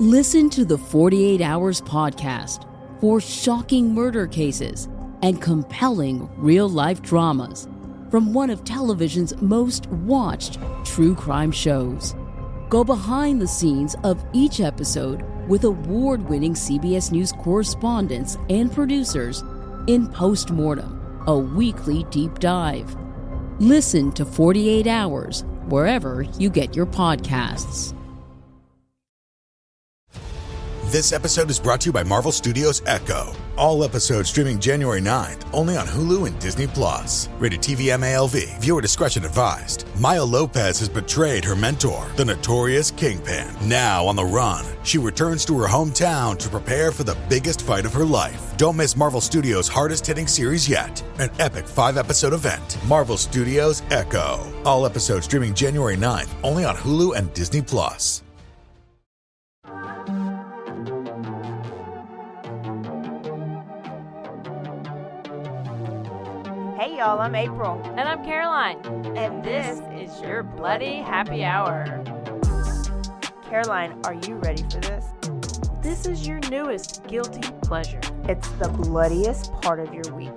Listen to the 48 Hours podcast for shocking murder cases and compelling real-life dramas from one of television's most watched true crime shows. Go behind the scenes of each episode with award-winning CBS News correspondents and producers in Postmortem, a weekly deep dive. Listen to 48 Hours wherever you get your podcasts. This episode is brought to you by Marvel Studios Echo. All episodes streaming January 9th, only on Hulu and Disney+. Rated TV MALV. Viewer discretion advised. Maya Lopez has betrayed her mentor, the notorious Kingpin. Now on the run, she returns to her hometown to prepare for the biggest fight of her life. Don't miss Marvel Studios' hardest-hitting series yet. An epic 5-episode event. Marvel Studios Echo. All episodes streaming January 9th, only on Hulu and Disney+. Hey y'all, I'm April. And I'm Caroline. And this is your Bloody Happy Hour. Caroline, are you ready for this? This is your newest guilty pleasure. It's the bloodiest part of your week.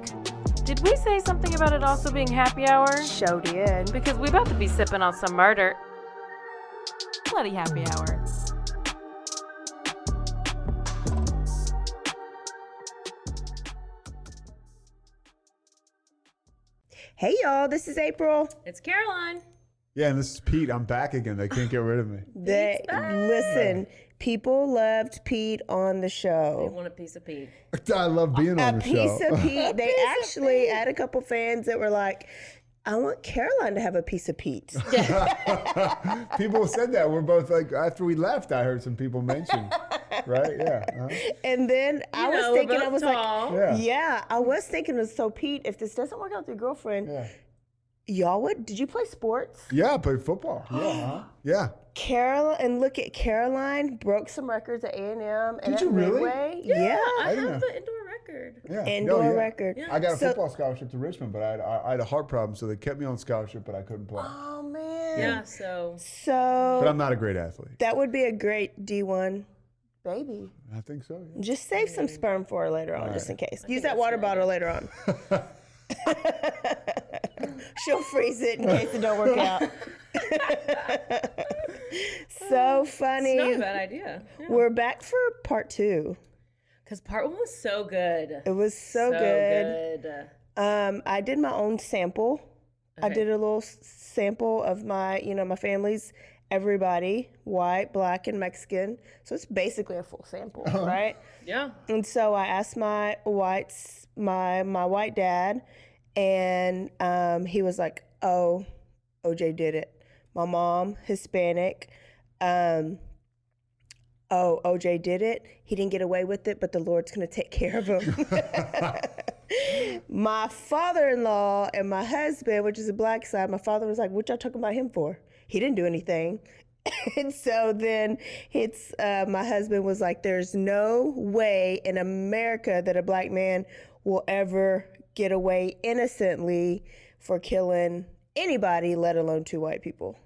Did we say something about it also being happy hour? Show did. Because we about to be sipping on some murder. Bloody Happy Hour. Hey y'all, this is April. It's Caroline. Yeah, and this is Pete. I'm back again. They can't get rid of me. Listen, people loved Pete on the They show. want a piece of Pete. I love being on the show. A piece of Pete. They actually had a couple fans that were like, I want Caroline to have a piece of Pete. People said that. We're both like, after we left, I heard some people mention. Right? Yeah. And then I was thinking, I was tall. like, yeah, I was thinking, so Pete, if this doesn't work out with your girlfriend, y'all would, did you play sports? Yeah, I played football. Yeah. And look at Caroline, broke some records at A&M. Did you really? Midway. Yeah, I didn't have know. the indoor record. Yeah. Indoor record. Yeah. I got a football scholarship to Richmond, but I had a heart problem, so they kept me on scholarship, but I couldn't play. Oh, man. Yeah, so. But I'm not a great athlete. That would be a great D1 baby. I think so, yeah. Just save some sperm for her later on, just in case. Use that water bottle later on. She'll freeze it in case it don't work out. So funny. It's not a bad idea. Yeah. We're back for part 2. Because part 1 was so good. It was so good. I did my own sample. Okay. I did a little sample of my, my family's everybody, white, black, and Mexican. So it's basically a full sample, right? Yeah. And so I asked my white dad, and he was like, "Oh, OJ did it." My mom, Hispanic. Oh, OJ did it. He didn't get away with it, but the Lord's going to take care of him. My father-in-law and my husband, which is a black side, my father was like, "What y'all talking about him for? He didn't do anything." And so then my husband was like, "There's no way in America that a black man will ever get away innocently for killing anybody, let alone 2 white people."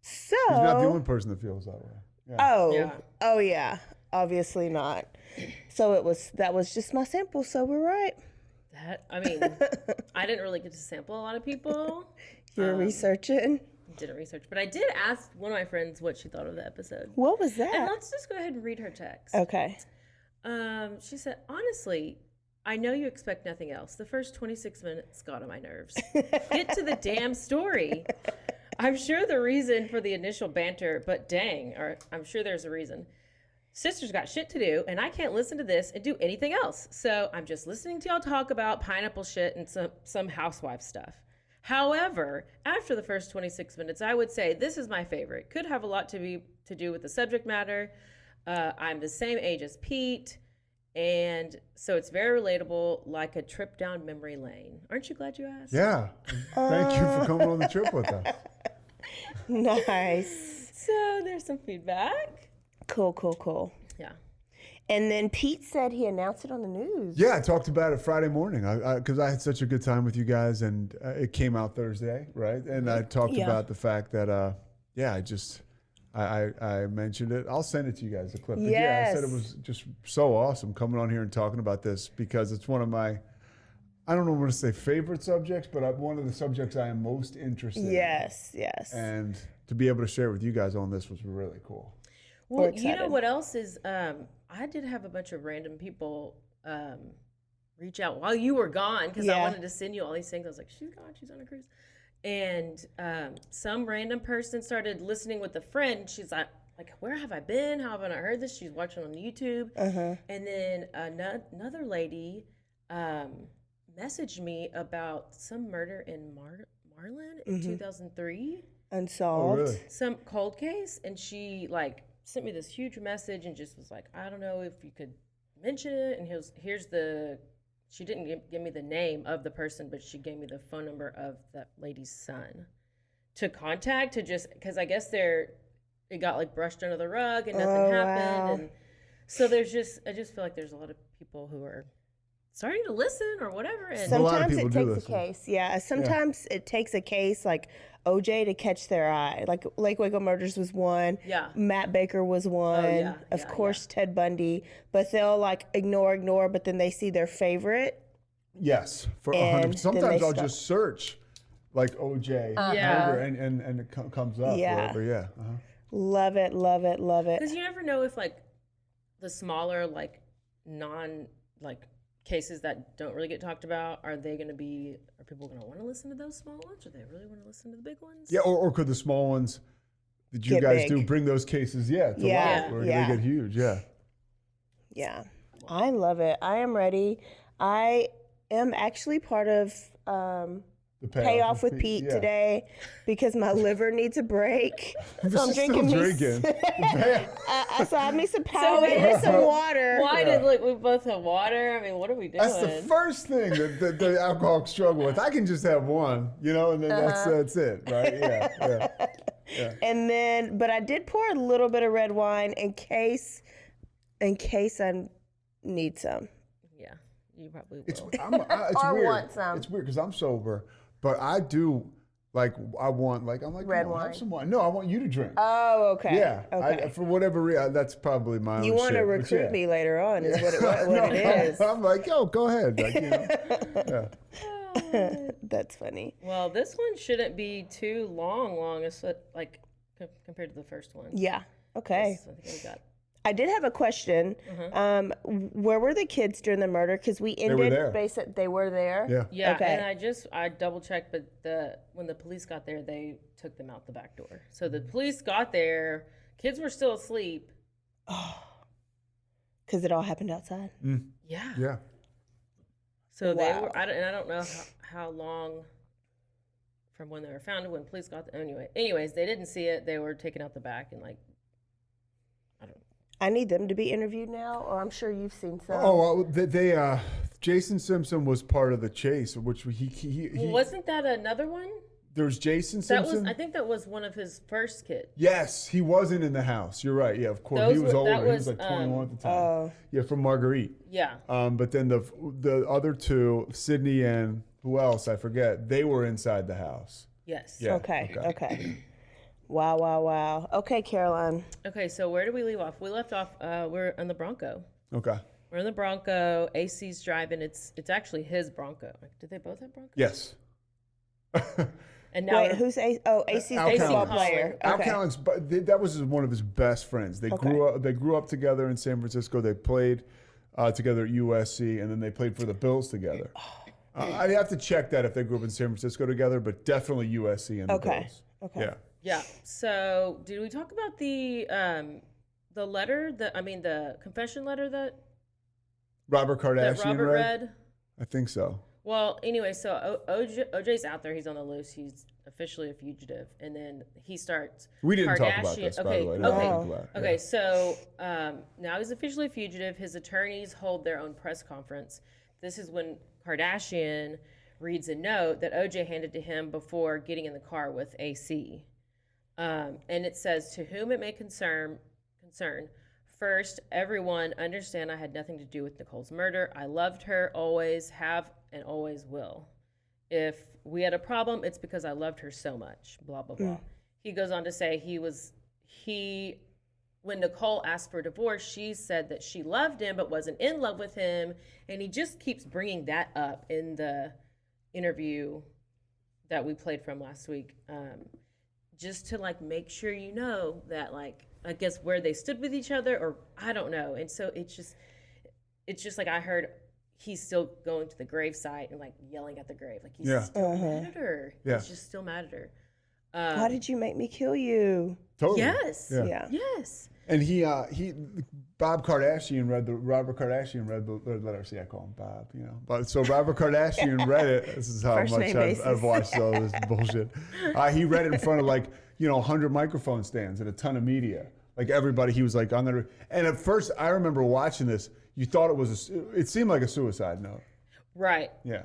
So He's not the only person that feels that way. Yeah. Oh yeah, obviously not. So that was just my sample. So we're right. I didn't really get to sample a lot of people. You're researching. Didn't research, but I did ask one of my friends what she thought of the episode. What was that? And let's just go ahead and read her text. Okay. She said, "Honestly, I know you expect nothing else. The first 26 minutes got on my nerves. Get to the damn story. I'm sure the reason for the initial banter, but dang, or I'm sure there's a reason. Sister's got shit to do, and I can't listen to this and do anything else. So I'm just listening to y'all talk about pineapple shit and some housewife stuff. However, after the first 26 minutes, I would say this is my favorite. Could have a lot to do with the subject matter. I'm the same age as Pete, and so it's very relatable, like a trip down memory lane. Aren't you glad you asked?" Yeah. Thank you for coming on the trip with us. Nice. So there's some feedback. Cool. Yeah. And then Pete said he announced it on the news. Yeah, I talked about it Friday morning because I had such a good time with you guys, and it came out Thursday, right? And I talked about the fact that, I mentioned it. I'll send it to you guys, the clip. But Yes. yeah, I said it was just so awesome coming on here and talking about this because it's one of my, I don't know what to say favorite subjects, but one of the subjects I am most interested in. Yes. And to be able to share with you guys on this was really cool. Well, We're you know excited. what else is? I did have a bunch of random people reach out while you were gone because I Yeah. wanted to send you all these things. I was like, she's gone, she's on a cruise. And some random person started listening with a friend. She's like, where have I been? How have I not heard this? She's watching on YouTube. And then another lady messaged me about some murder in Marlin in 2003. Unsolved. Oh, really? Some cold case, and she like sent me this huge message and just was like, I don't know if you could mention it. And here's the, she didn't give me the name of the person, but she gave me the phone number of that lady's son to contact, to just, because I guess it got like brushed under the rug and nothing happened. Wow. And so I just feel like there's a lot of people who are starting to listen or whatever. And A lot of Sometimes people it do takes a listen. case. Yeah. Sometimes it takes a case like OJ to catch their eye. Like Lake Waco Murders was one. Yeah. Matt Baker was one. yeah, Of course, Ted Bundy. But they'll like ignore, but then they see their favorite. Yes, for And 100%. then Sometimes they I'll stop. just search like OJ murder, and it comes up. Yeah. Wherever, yeah. Love it. because you never know if like the smaller like cases that don't really get talked about, are people going to want to listen to those small ones, or they really want to listen to the big ones? Yeah, or could the small ones that you Get guys big. do bring those cases, to Yeah, light, where yeah. they get huge, yeah. Yeah. I love it. I am ready. I am actually part of The payoff with Pete yeah. today because my liver needs a break. So I'm She's drinking still me. drinking. So I have me some Powerade wait, and some water. Why did we both have water? I mean, what are we doing? That's the first thing that the alcoholics struggle with. I can just have one, and then that's it, right? Yeah. And then, but I did pour a little bit of red wine in case I need some. Yeah, you probably will. It's Or weird. want some. It's weird because I'm sober, but I do I'm like Red have wine. some wine. No, I want you to drink. Oh, okay. Yeah, Okay. for whatever reason, that's probably my own You want to shit, but recruit yeah. me later on is what No, it is. I'm like, yo, go ahead. Yeah. That's funny. Well, this one shouldn't be too long. It's like compared to the first one. Yeah. Okay. So I think we got. I did have a question. Where were the kids during the murder? Because we ended were there. they were there. Yeah. Yeah, Okay. and I double checked, but when the police got there, they took them out the back door. So the police got there, kids were still asleep. Because it all happened outside. Yeah. Yeah. So they Wow. were. I don't know how long from when they were found to when police got there. Anyways, they didn't see it. They were taken out the back and like. I need them to be interviewed now, or I'm sure you've seen some. Oh, well, Jason Simpson was part of the chase, which he Wasn't that another one? there was Jason That Simpson. I think that was one of his first kids. Yes, he wasn't in the house. You're right. Yeah, of course. Those He was were- that older. He was was, like 21 at the time. Yeah, from Marguerite. Yeah. But then the other two, Sydney and who else? I forget. They were inside the house. Yes. Yeah. Okay. Wow. Okay, Caroline. Okay, so where did we leave off? We left off. We're on the Bronco. Okay. We're in the Bronco. AC's driving. It's actually his Bronco. Did they both have Broncos? Yes. And now Wait, who's AC's Al baseball Collins. player? Al Okay. Collins, but that was one of his best friends. They grew up together in San Francisco. They played together at USC, and then they played for the Bills together. I'd have to check that if they grew up in San Francisco together, but definitely USC and the Bills. Okay. Yeah. Yeah. So did we talk about the letter? The confession letter that Robert Kardashian Robert read? I think so. Well, anyway, so OJ's out there. He's on the loose. He's officially a fugitive, and then he starts. We didn't talk about this, by the way. No, Okay. I'm glad. Okay. So now he's officially a fugitive. His attorneys hold their own press conference. This is when Kardashian reads a note that OJ handed to him before getting in the car with AC. And it says, "To whom it may concern, first, everyone understand I had nothing to do with Nicole's murder. I loved her, always have, and always will. If we had a problem, it's because I loved her so much, blah, blah, blah." He goes on to say he was when Nicole asked for a divorce, she said that she loved him but wasn't in love with him, and he just keeps bringing that up in the interview that we played from last week, just to like make sure you know that, like, I guess where they stood with each other, or I don't know. And so it's just like I heard he's still going to the gravesite and like yelling at the grave, like he's still mad at her. Yeah. He's just still mad at her. Why did you make me kill you? Totally. Yes. Yeah. Yes. And Robert Kardashian read the letter. See, I call him Bob, you know. But so Robert Kardashian read it. This is how First much name basis. I've watched all this bullshit. He read it in front of 100 microphone stands and a ton of media. Like everybody, he was like, I'm gonna. And at first, I remember watching this. You thought it seemed like a suicide note. Right. Yeah.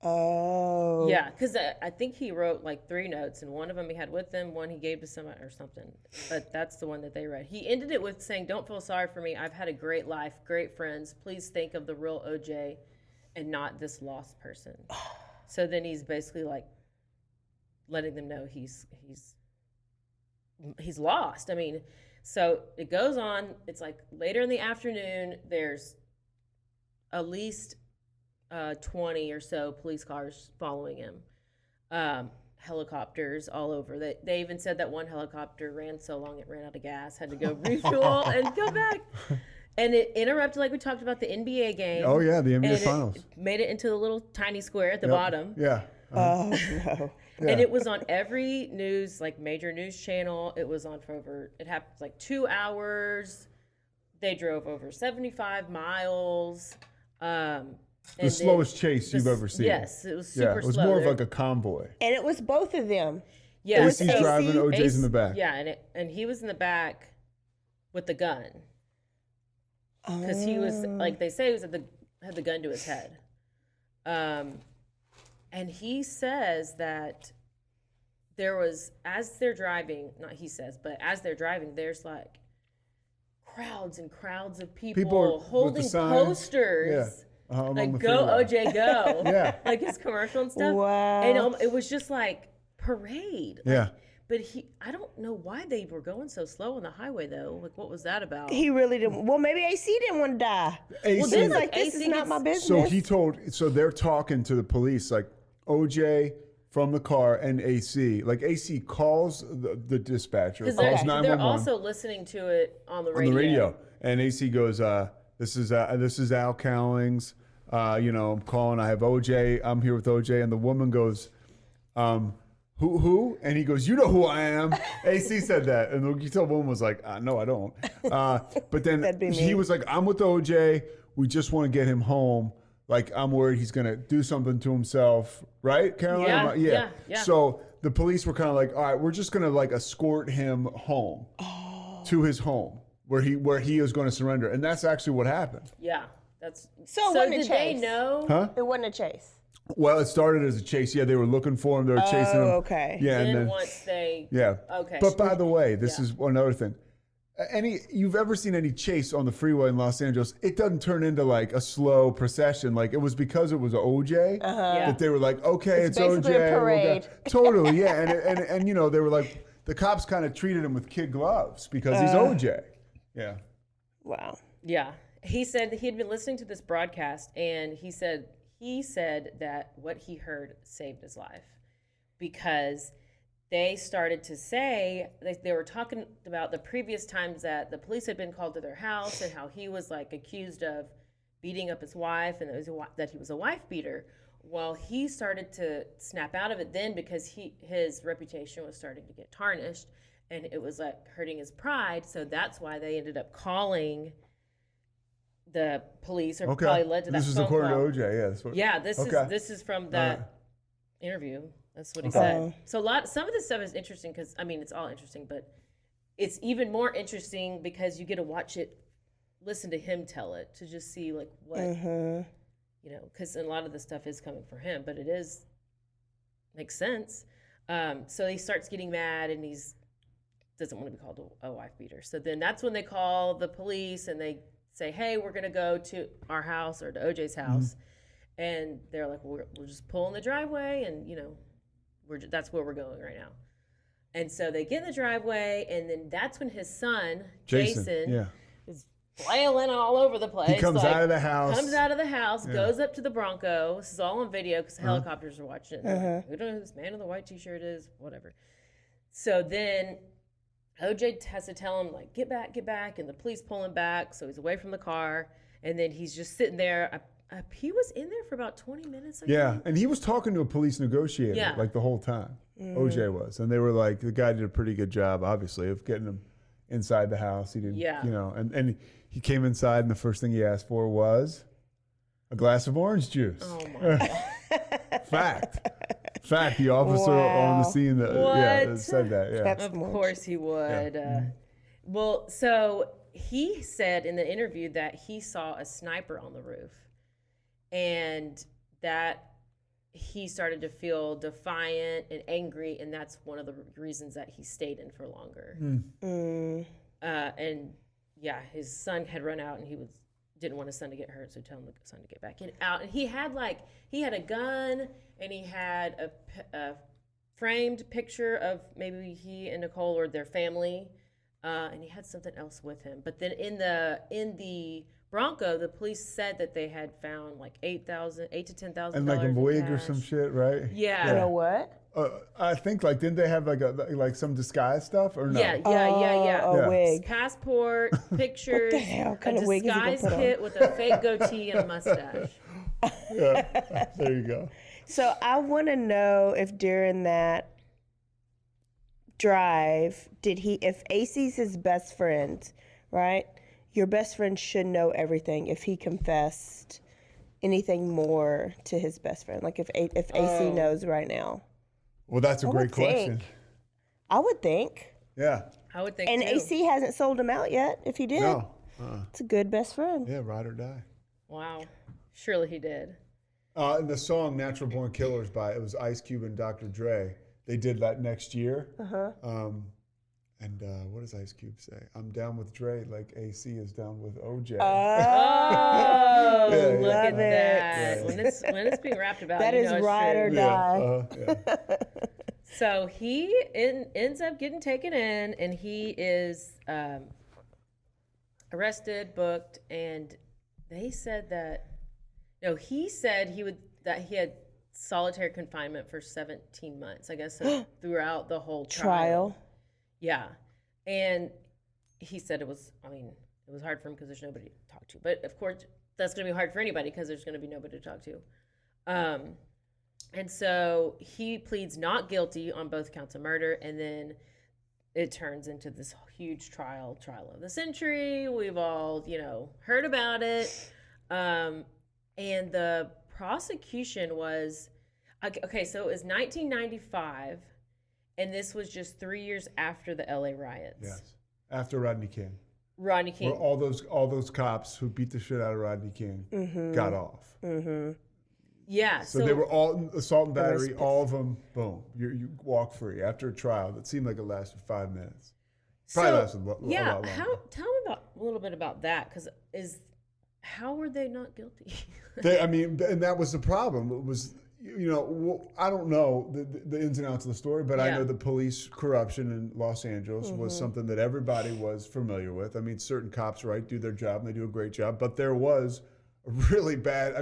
Oh. Yeah, because I think he wrote like 3 notes, and one of them he had with him, one he gave to somebody or something. But that's the one that they read. He ended it with saying, "Don't feel sorry for me. I've had a great life, great friends. Please think of the real OJ and not this lost person." So then he's basically like letting them know he's lost. I mean, so it goes on. It's like later in the afternoon, there's at least 20 or so police cars following him, helicopters all over. They even said that one helicopter ran so long it ran out of gas, had to go refuel and go back. And it interrupted, like we talked about, the NBA game. Oh yeah, the NBA and Finals. It made it into the little tiny square at the bottom. Yeah. Oh no. Yeah. And it was on every news, like major news channel. It was on for it happened like 2 hours. They drove over 75 miles. The slowest chase you've ever seen. Yes, it was super slow. It was more of like a convoy. And it was both of them. Yeah, AC's driving, OJ's in the back. Yeah, and he was in the back with the gun. Because he was, like they say, he was had the gun to his head. And he says that there was, as they're driving, not he says, but as they're driving, there's like crowds and crowds of people holding posters. Yeah. Like, go OJ, go. Yeah. Like his commercial and stuff. Wow. And it was just like parade. Like, Yeah. But I don't know why they were going so slow on the highway though. Like, what was that about? He really didn't. Well, maybe AC didn't want to die. AC, He's like, this is not my business. So they're talking to the police, like OJ from the car and AC. Like AC calls the dispatcher, calls 911. They're also listening to it on the radio. On the radio. And AC goes, this is Al Cowlings. I'm calling. I have OJ. I'm here with OJ. And the woman goes, who? And he goes, you know who I am. AC said that. And the woman was like, no, I don't. But then he was like, I'm with OJ. We just want to get him home. Like, I'm worried he's going to do something to himself. Right, Caroline? Yeah. So the police were kind of like, all right, we're just going to like escort him home to his home where he is going to surrender. And that's actually what happened. Yeah. That's So it wasn't a did chase. they know? Huh? It wasn't a chase. Well, it started as a chase. Yeah, they were looking for him. They were chasing him. Okay. Yeah, Then and then once they okay. But by the way, this is another thing. You've ever seen any chase on the freeway in Los Angeles? It doesn't turn into like a slow procession. Like it was because it was OJ that they were like, okay, it's OJ. basically a parade. Totally, yeah. And they were like, the cops kind of treated him with kid gloves because he's OJ. Yeah. Wow. Yeah. He said that he had been listening to this broadcast, and he said that what he heard saved his life because they started to say, they were talking about the previous times that the police had been called to their house and how he was like accused of beating up his wife and that he was a wife beater. Well, he started to snap out of it then because his reputation was starting to get tarnished and it was like hurting his pride. So that's why they ended up calling the police, or probably led to that This is phone according call. to OJ, This is from that interview. That's what he said. So some of this stuff is interesting because it's all interesting, but it's even more interesting because you get to watch it, listen to him tell it, to just see like what because a lot of the stuff is coming from him, but it makes sense. So he starts getting mad and doesn't want to be called a wife beater. So then that's when they call the police and they say, hey, we're going to go to our house or to OJ's house. And they're like, we'll just pull in the driveway and, that's where we're going right And so they get in the driveway, and then that's when his son, Jason is flailing all over the place. He comes out of the house. Goes up to the Bronco. This is all on video because helicopters are watching it. Like, we don't know who this man in the white t-shirt is, whatever. So then OJ has to tell him, like, get back, and the police pull him back, so he's away from the car, and then he's just sitting there. He was in there for about 20 minutes, I think. And he was talking to a police negotiator, like, the whole time. OJ was. And they were like, the guy did a pretty good job, obviously, of getting him inside the house. He didn't, you know, and he came inside, and the first thing he asked for was a glass of orange juice. Oh, my God. Fact, the officer on the scene that said that. Yeah. Of course he would. Well, so he said in the interview that he saw a sniper on the roof, and that he started to feel defiant and angry, and that's one of the reasons that he stayed in for longer. And his son had run out, and he didn't want his son to get hurt, so he told him the son to get back out. And he had a gun, and he had a framed picture of maybe he and Nicole or their family, and he had something else with him. But then in the Bronco, the police said that they had found like $8,000 to $10,000 and like a wig or some shit, right? Yeah. You know what? I think didn't they have like some disguise stuff or no? Yeah. A wig. Passport, pictures, What the hell kind a of wig is he gonna disguise put on? kit with a fake goatee and a mustache. There you go. So I want to know if during that drive, if AC's his best friend, right? Your best friend should know everything if he confessed anything more to his best friend. Like if AC knows right now. Well, that's a great question. I would think. Yeah. I would think And too. AC hasn't sold him out yet. If he did, No. it's a good best friend. Yeah, ride or die. Wow. Surely he did. And the song "Natural Born Killers" it was Ice Cube and Dr. Dre. They did that next year. And what does Ice Cube say? I'm down with Dre like AC is down with OJ. Oh, look at that. it. When it's being rapped about, That is ride or die. So he ends up getting taken in, and he is arrested, booked, and they said that he said that he had solitary confinement for 17 months, I guess, throughout the whole trial. Yeah. And he said it was hard for him because there's nobody to talk to. But of course, that's going to be hard for anybody because there's going to be nobody to talk to. And so he pleads not guilty on both counts of murder, and then it turns into this huge trial of the century. We've all, heard about it. And the prosecution was, okay, so it was 1995, and this was just 3 years after the LA riots. Yes, after Rodney King. Rodney King. Where all those cops who beat the shit out of Rodney King got off. Yeah. So they were all assault and battery, all of them. Boom, you walk free after a trial that seemed like it lasted 5 minutes. Probably lasted a lot longer. Tell me a little bit about that, because how were they not guilty? And that was the problem. It was, I don't know the ins and outs of the story, but I know the police corruption in Los Angeles was something that everybody was familiar with. I mean, certain cops, do their job, and they do a great job, but there was a really bad.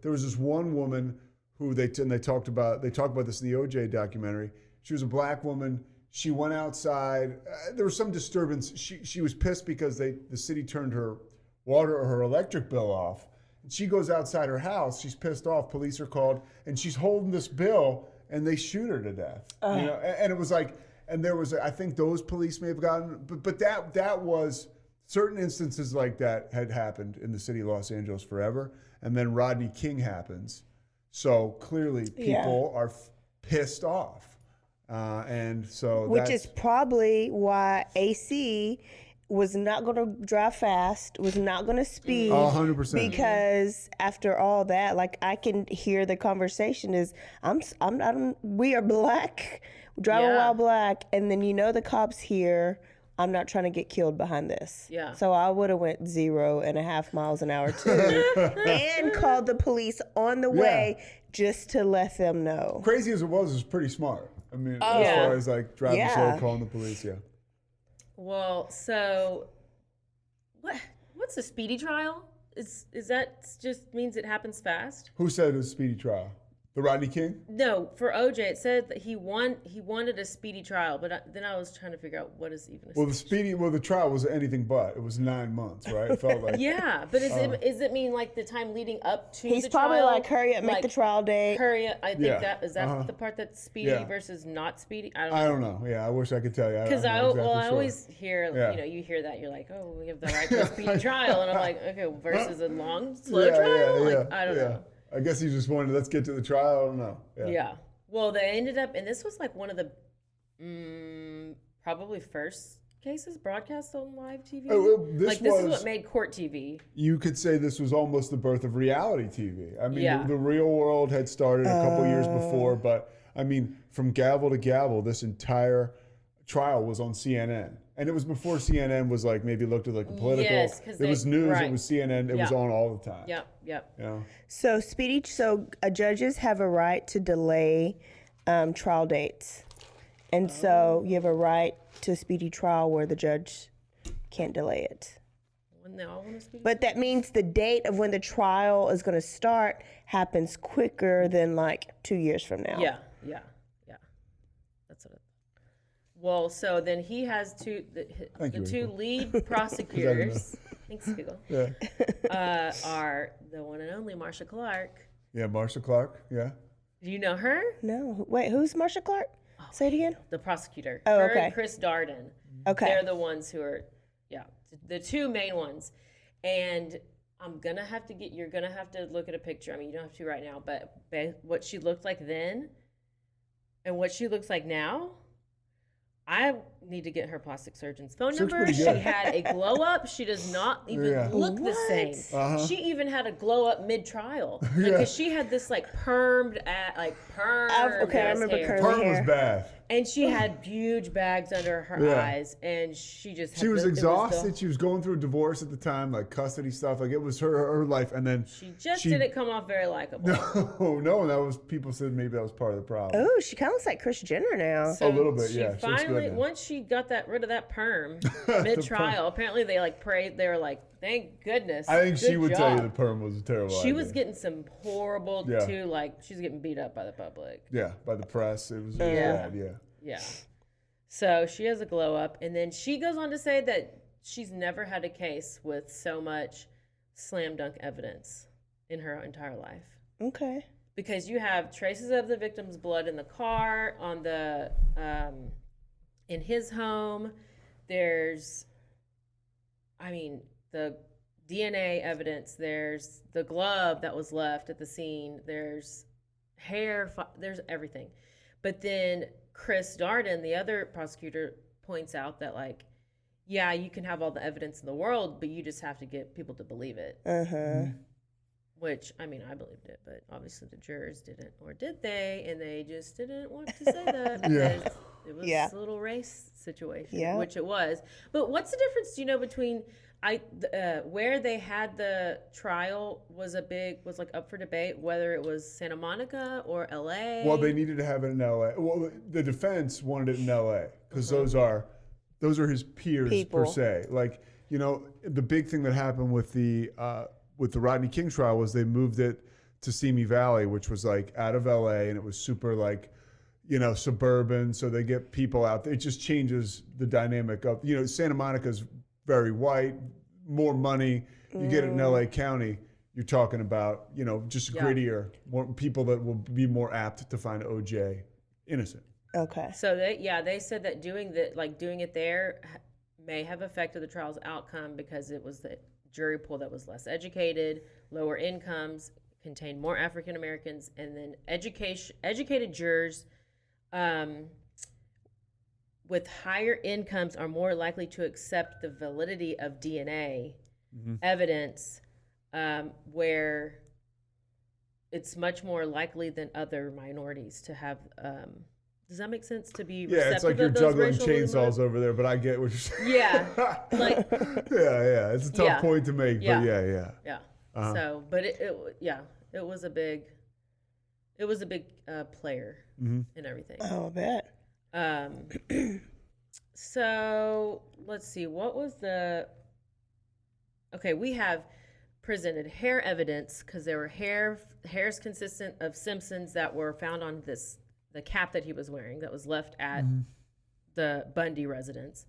There was this one woman who they talked about this in the OJ documentary. She was a black woman. She went outside. There was some disturbance. She was pissed because the city turned her water or her electric bill off. And she goes outside her house. She's pissed off. Police are called, and she's holding this bill, and they shoot her to death. And it was like, and there was, I think those police may have gotten, but that was, certain instances like that had happened in the city of Los Angeles forever. And then Rodney King happens. So clearly people are pissed off. And so which is probably why AC was not going to drive fast, was not going to speed. 100%. Because after all that, I can hear the conversation is, we are black, driving while black, and then the cops here. I'm not trying to get killed behind this. Yeah. So I would have went 0.5 miles an hour too, and called the police on the way just to let them know. Crazy as it was pretty smart. I mean, Oh. as far as like driving Yeah. slow, calling the police, yeah. Well, so what's a speedy trial? Is that just means it happens fast? Who said it was a speedy trial? The Rodney King? No, for OJ, it said that he wanted a speedy trial, but then I was trying to figure out what is even a speedy The trial was anything but. It was 9 months, right? It felt like. Yeah, but is it mean like the time leading up to He's the probably trial? like, hurry up, make the trial date. Hurry up. I think Yeah. that is that the part that's speedy versus not speedy? I don't know. Yeah, I wish I could tell you. Because I always hear, you hear that, you're like, oh, we have the right to a speedy trial. And I'm like, okay, versus a long, slow trial? Yeah, like, I don't know. I guess he just wanted, let's get to the trial. I don't know. Yeah. Well, they ended up, and this was like one of the probably first cases broadcast on live TV. This is what made court TV. You could say this was almost the birth of reality TV. I mean, Yeah. the Real World had started a couple years before, but I mean, from gavel to gavel, this entire trial was on CNN. And it was before CNN was like maybe looked at like a political. Yes, it was news. right. It was CNN. It was on all the time. Yep. You know? So judges have a right to delay trial dates. And so you have a right to a speedy trial where the judge can't delay it. When they all want to speedy But that means the date of when the trial is going to start happens quicker than like 2 years from now. Yeah. That's what well, so then he has the two lead prosecutors. Thanks, Google. Yeah. Are the one and only Marsha Clark. Yeah, Marsha Clark. Yeah. Do you know her? No. Wait, who's Marsha Clark? Say it again. The prosecutor. Oh, her okay. and Chris Darden. Okay. They're the ones who are, the two main ones. And you're going to have to look at a picture. I mean, you don't have to right now, but what she looked like then and what she looks like now, I need to get her plastic surgeon's phone number. She had a glow up. She does not even look the same. Uh-huh. She even had a glow up mid trial because she had this like permed Okay, I remember hair. curly Perm hair. was bad. And she had huge bags under her eyes, and she just She was exhausted. She was going through a divorce at the time, like custody stuff. Like it was her life, and then she didn't come off very likable. No, that was people said maybe that was part of the problem. Oh, she kind of looks like Kris Jenner now. So a little bit, she yeah. She looks good finally, now. once she got rid of that perm mid trial, apparently they like prayed. They were like, "Thank goodness." I think she Good would tell you job." the perm was a terrible She idea. was getting some horrible too. Like she was getting beat up by the public. Yeah, by the press. It was bad, yeah. Yeah. So she has a glow up, and then she goes on to say that she's never had a case with so much slam dunk evidence in her entire life. Okay. Because you have traces of the victim's blood in the car, on the in his home. There's, the DNA evidence. There's the glove that was left at the scene. There's hair. There's everything. But then Chris Darden, the other prosecutor, points out that you can have all the evidence in the world, but you just have to get people to believe it. Which, I believed it, but obviously the jurors didn't, or did they? And they just didn't want to say that because it was a little race situation, which it was. But what's the difference, between where they had the trial was up for debate, whether it was Santa Monica or LA? Well, they needed to have it in LA. Well, the defense wanted it in LA because those are his peers per se. The big thing that happened with the Rodney King trial was they moved it to Simi Valley, which was out of LA, and it was super suburban. So they get people out there. It just changes the dynamic of, Santa Monica's very white, more money. You get it in LA County, you're talking about, just grittier, more people that will be more apt to find OJ innocent. Okay. So they said that doing it there may have affected the trial's outcome because it was the jury pool that was less educated, lower incomes, contained more African Americans, and then educated jurors with higher incomes are more likely to accept the validity of DNA evidence, where it's much more likely than other minorities to have. Does that make sense? To be receptive it's like you're of those juggling racial chainsaws over there, but I get what you're saying. Yeah, it's a tough point to make, but yeah. So, but it was a big. It was a big player and everything. Oh, I bet. So let's see. What was the? Okay, we have presented hair evidence because there were hairs consistent of Simpson's that were found on the cap that he was wearing that was left at the Bundy residence.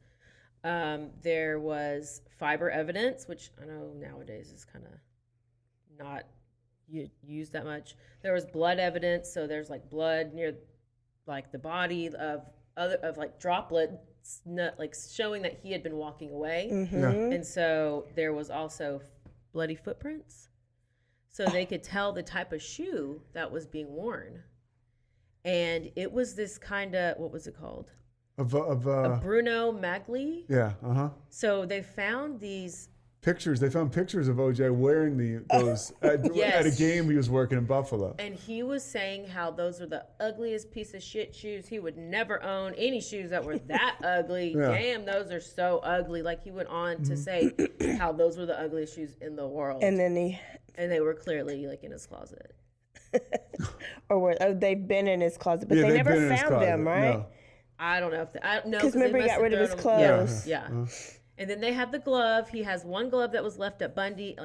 There was fiber evidence, which I know nowadays is kind of not used that much. There was blood evidence, so there's like blood near like the body of like droplets, like showing that he had been walking away. And so there was also bloody footprints, so they could tell the type of shoe that was being worn. And it was this kind of, what was it called? A Bruno Magli. Yeah. So they found these pictures. They found pictures of OJ wearing those at a game he was working in Buffalo. And he was saying how those are the ugliest piece of shit shoes. He would never own any shoes that were that ugly. Damn, those are so ugly. Like he went on to say how those were the ugliest shoes in the world. And then they were clearly like in his closet. They've been in his closet, but they never found them, right? No. I don't know if I don't know because remember he got rid of his clothes. Yeah. And then they have the glove. He has one glove that was left at Bundy,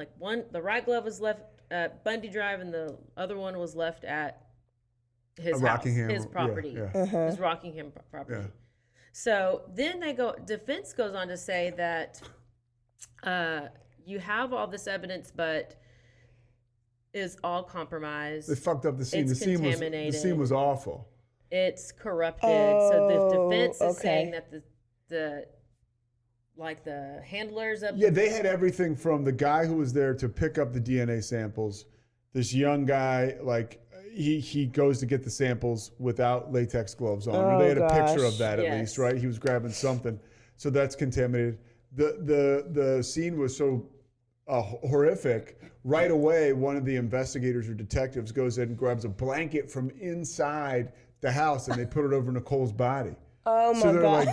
the right glove was left at Bundy Drive, and the other one was left at his house, his property, his Rockingham property. Yeah. So then defense goes on to say that you have all this evidence, but is all compromised. They fucked up the scene. It's contaminated. The scene was awful. It's corrupted. So the defense is saying that the handlers of they had everything from the guy who was there to pick up the DNA samples. This young guy, like he goes to get the samples without latex gloves on. Or they had a picture of that at least, right? He was grabbing something, so that's contaminated. The scene was so horrific. Right away, one of the investigators or detectives goes in and grabs a blanket from inside the house, and they put it over Nicole's body. Oh my God!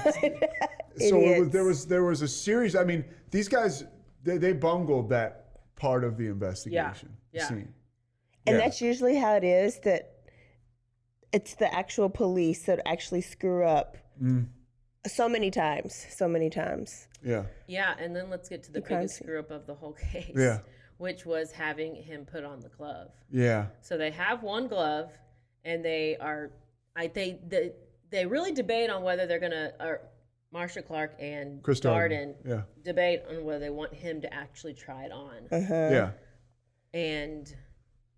So there was a series. I mean, these guys they bungled that part of the investigation scene. And that's usually how it is. That it's the actual police that actually screw up so many times. Yeah. Yeah, and then let's get to the biggest screw up of the whole case. Yeah. Which was having him put on the glove. Yeah. So they have one glove, and they really debate on whether they're gonna. Marsha Clark and Chris Darden debate on whether they want him to actually try it on. Yeah. And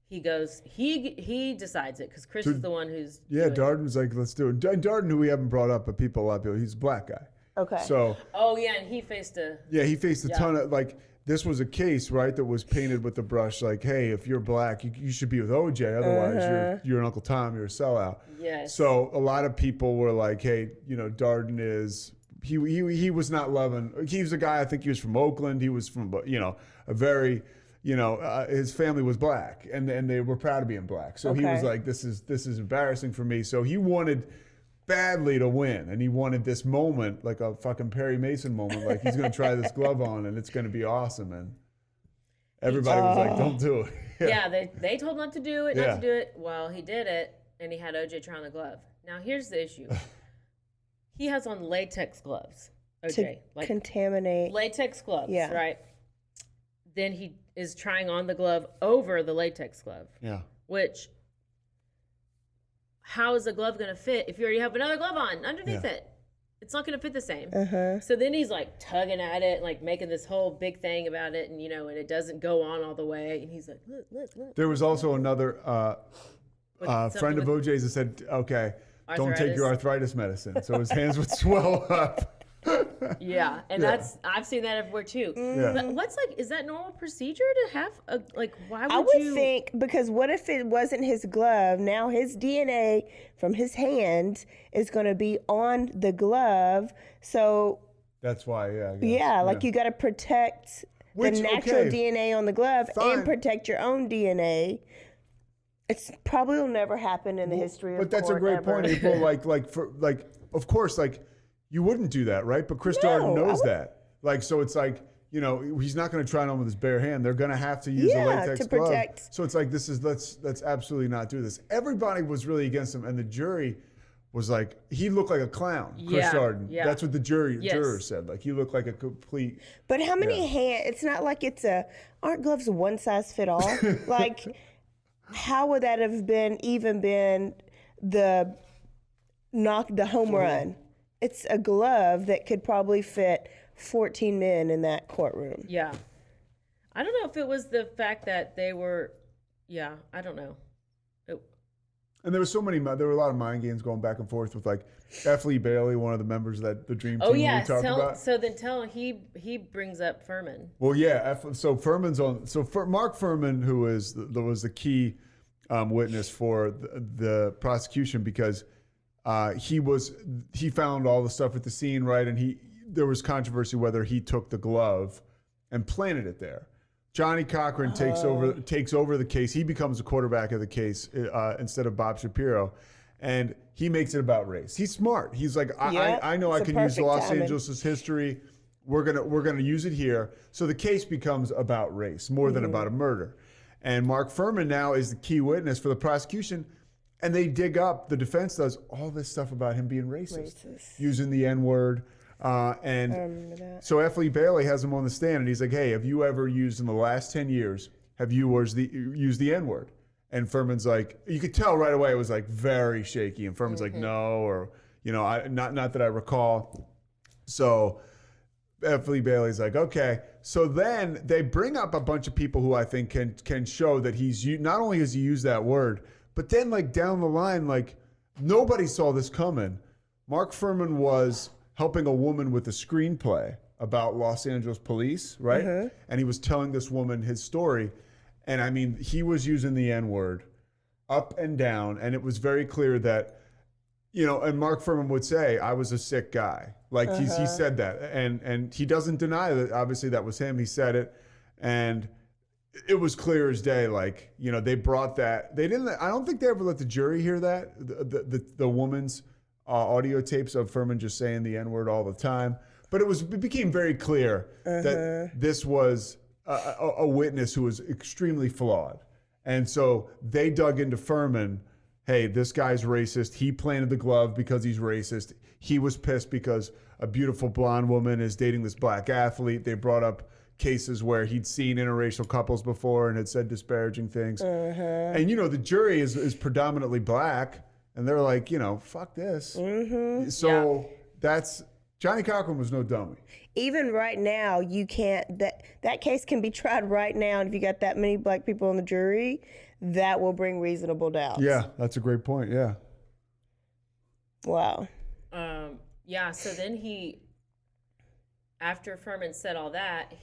he goes, he decides it because Chris is the one who's. Yeah, Darden's like, let's do it. Darden, who we haven't brought up, but a lot of people, he's a black guy. Okay. So. Oh yeah, and he faced a. Yeah, he faced a ton of this was a case, right, that was painted with the brush like, hey, if you're black, you should be with OJ. Otherwise, you're an Uncle Tom. You're a sellout. Yes. So a lot of people were like, hey, Darden is. He was not loving. He was a guy. I think he was from Oakland. He was from a very, his family was black, and they were proud of being black. So he was like, this is embarrassing for me. So he wanted badly to win, and he wanted this moment, like a fucking Perry Mason moment, like he's going to try this glove on, and it's going to be awesome. And everybody was like, don't do it. Yeah, they told him not to do it. Well, he did it, and he had OJ try on the glove. Now here's the issue. He has on latex gloves, OJ. To contaminate. Latex gloves, right? Then he is trying on the glove over the latex glove. Yeah. Which, how is the glove going to fit if you already have another glove on underneath it? It's not going to fit the same. So then he's like tugging at it, like making this whole big thing about it, and and it doesn't go on all the way. And he's like, look. There was also another friend of OJ's that said, okay, don't take your arthritis medicine. So his hands would swell up. Yeah, and I've seen that everywhere too. But is that normal procedure to have why would you? I would think, because what if it wasn't his glove? Now his DNA from his hand is going to be on the glove. So that's why, you got to protect the natural DNA on the glove and protect your own DNA. It's probably will never happen in the history of But that's a great point, April. Of course, you wouldn't do that, right? But Chris Darden knows that. So it's like, you know, he's not going to try it on with his bare hand. They're going to have to use a latex to glove. protect. So it's like, let's absolutely not do this. Everybody was really against him, and the jury was like, he looked like a clown, Chris Darden. Yeah. That's what the jurors said. Like, he looked like a complete. But how many hands? It's not like aren't gloves one size fit all? Like, how would that have been the home run? It's a glove that could probably fit 14 men in that courtroom. Yeah. I don't know if it was the fact that they were, I don't know. And there were a lot of mind games going back and forth with like F. Lee Bailey, one of the members of the Dream Team we talked about. So then tell him he brings up Furman. Well, yeah. So Furman's on. So Mark Furman, who was the key witness for the prosecution, because he found all the stuff at the scene, right? And there was controversy whether he took the glove and planted it there. Johnny Cochran takes over the case. He becomes the quarterback of the case instead of Bob Shapiro, and he makes it about race. He's smart. He's like, I know I can use Los Angeles' history. We're gonna use it here. So the case becomes about race more than about a murder. And Mark Furman now is the key witness for the prosecution, and they dig up, the defense does all this stuff about him being racist. Using the N-word. And so F. Lee Bailey has him on the stand, and he's like, hey, have you ever used in the last 10 years, have you used the N-word? And Furman's like, you could tell right away it was like very shaky. And Furman's like, no, or, you know, not that I recall. So F. Lee Bailey's like, okay. So then they bring up a bunch of people who I think can show that he's not only has he used that word, but then like down the line, like nobody saw this coming. Mark Furman was helping a woman with a screenplay about Los Angeles police, right? And he was telling this woman his story. And I mean, he was using the N-word up and down. And it was very clear that, you know, and Mark Furman would say, I was a sick guy. Like he said that. And he doesn't deny that. Obviously that was him. He said it. And it was clear as day. Like, you know, they brought that. I don't think they ever let the jury hear that. The woman's audio tapes of Furman just saying the N-word all the time. But it became very clear that this was a witness who was extremely flawed. And so they dug into Furman. Hey, this guy's racist. He planted the glove because he's racist. He was pissed because a beautiful blonde woman is dating this black athlete. They brought up cases where he'd seen interracial couples before and had said disparaging things. And, you know, the jury is predominantly black. And they're like, you know, fuck this. So that's, Johnny Cochran was no dummy. Even right now, you can't, that case can be tried right now. And if you got that many black people on the jury, that will bring reasonable doubt. Yeah, that's a great point. Yeah. Wow. So then after Furman said all that,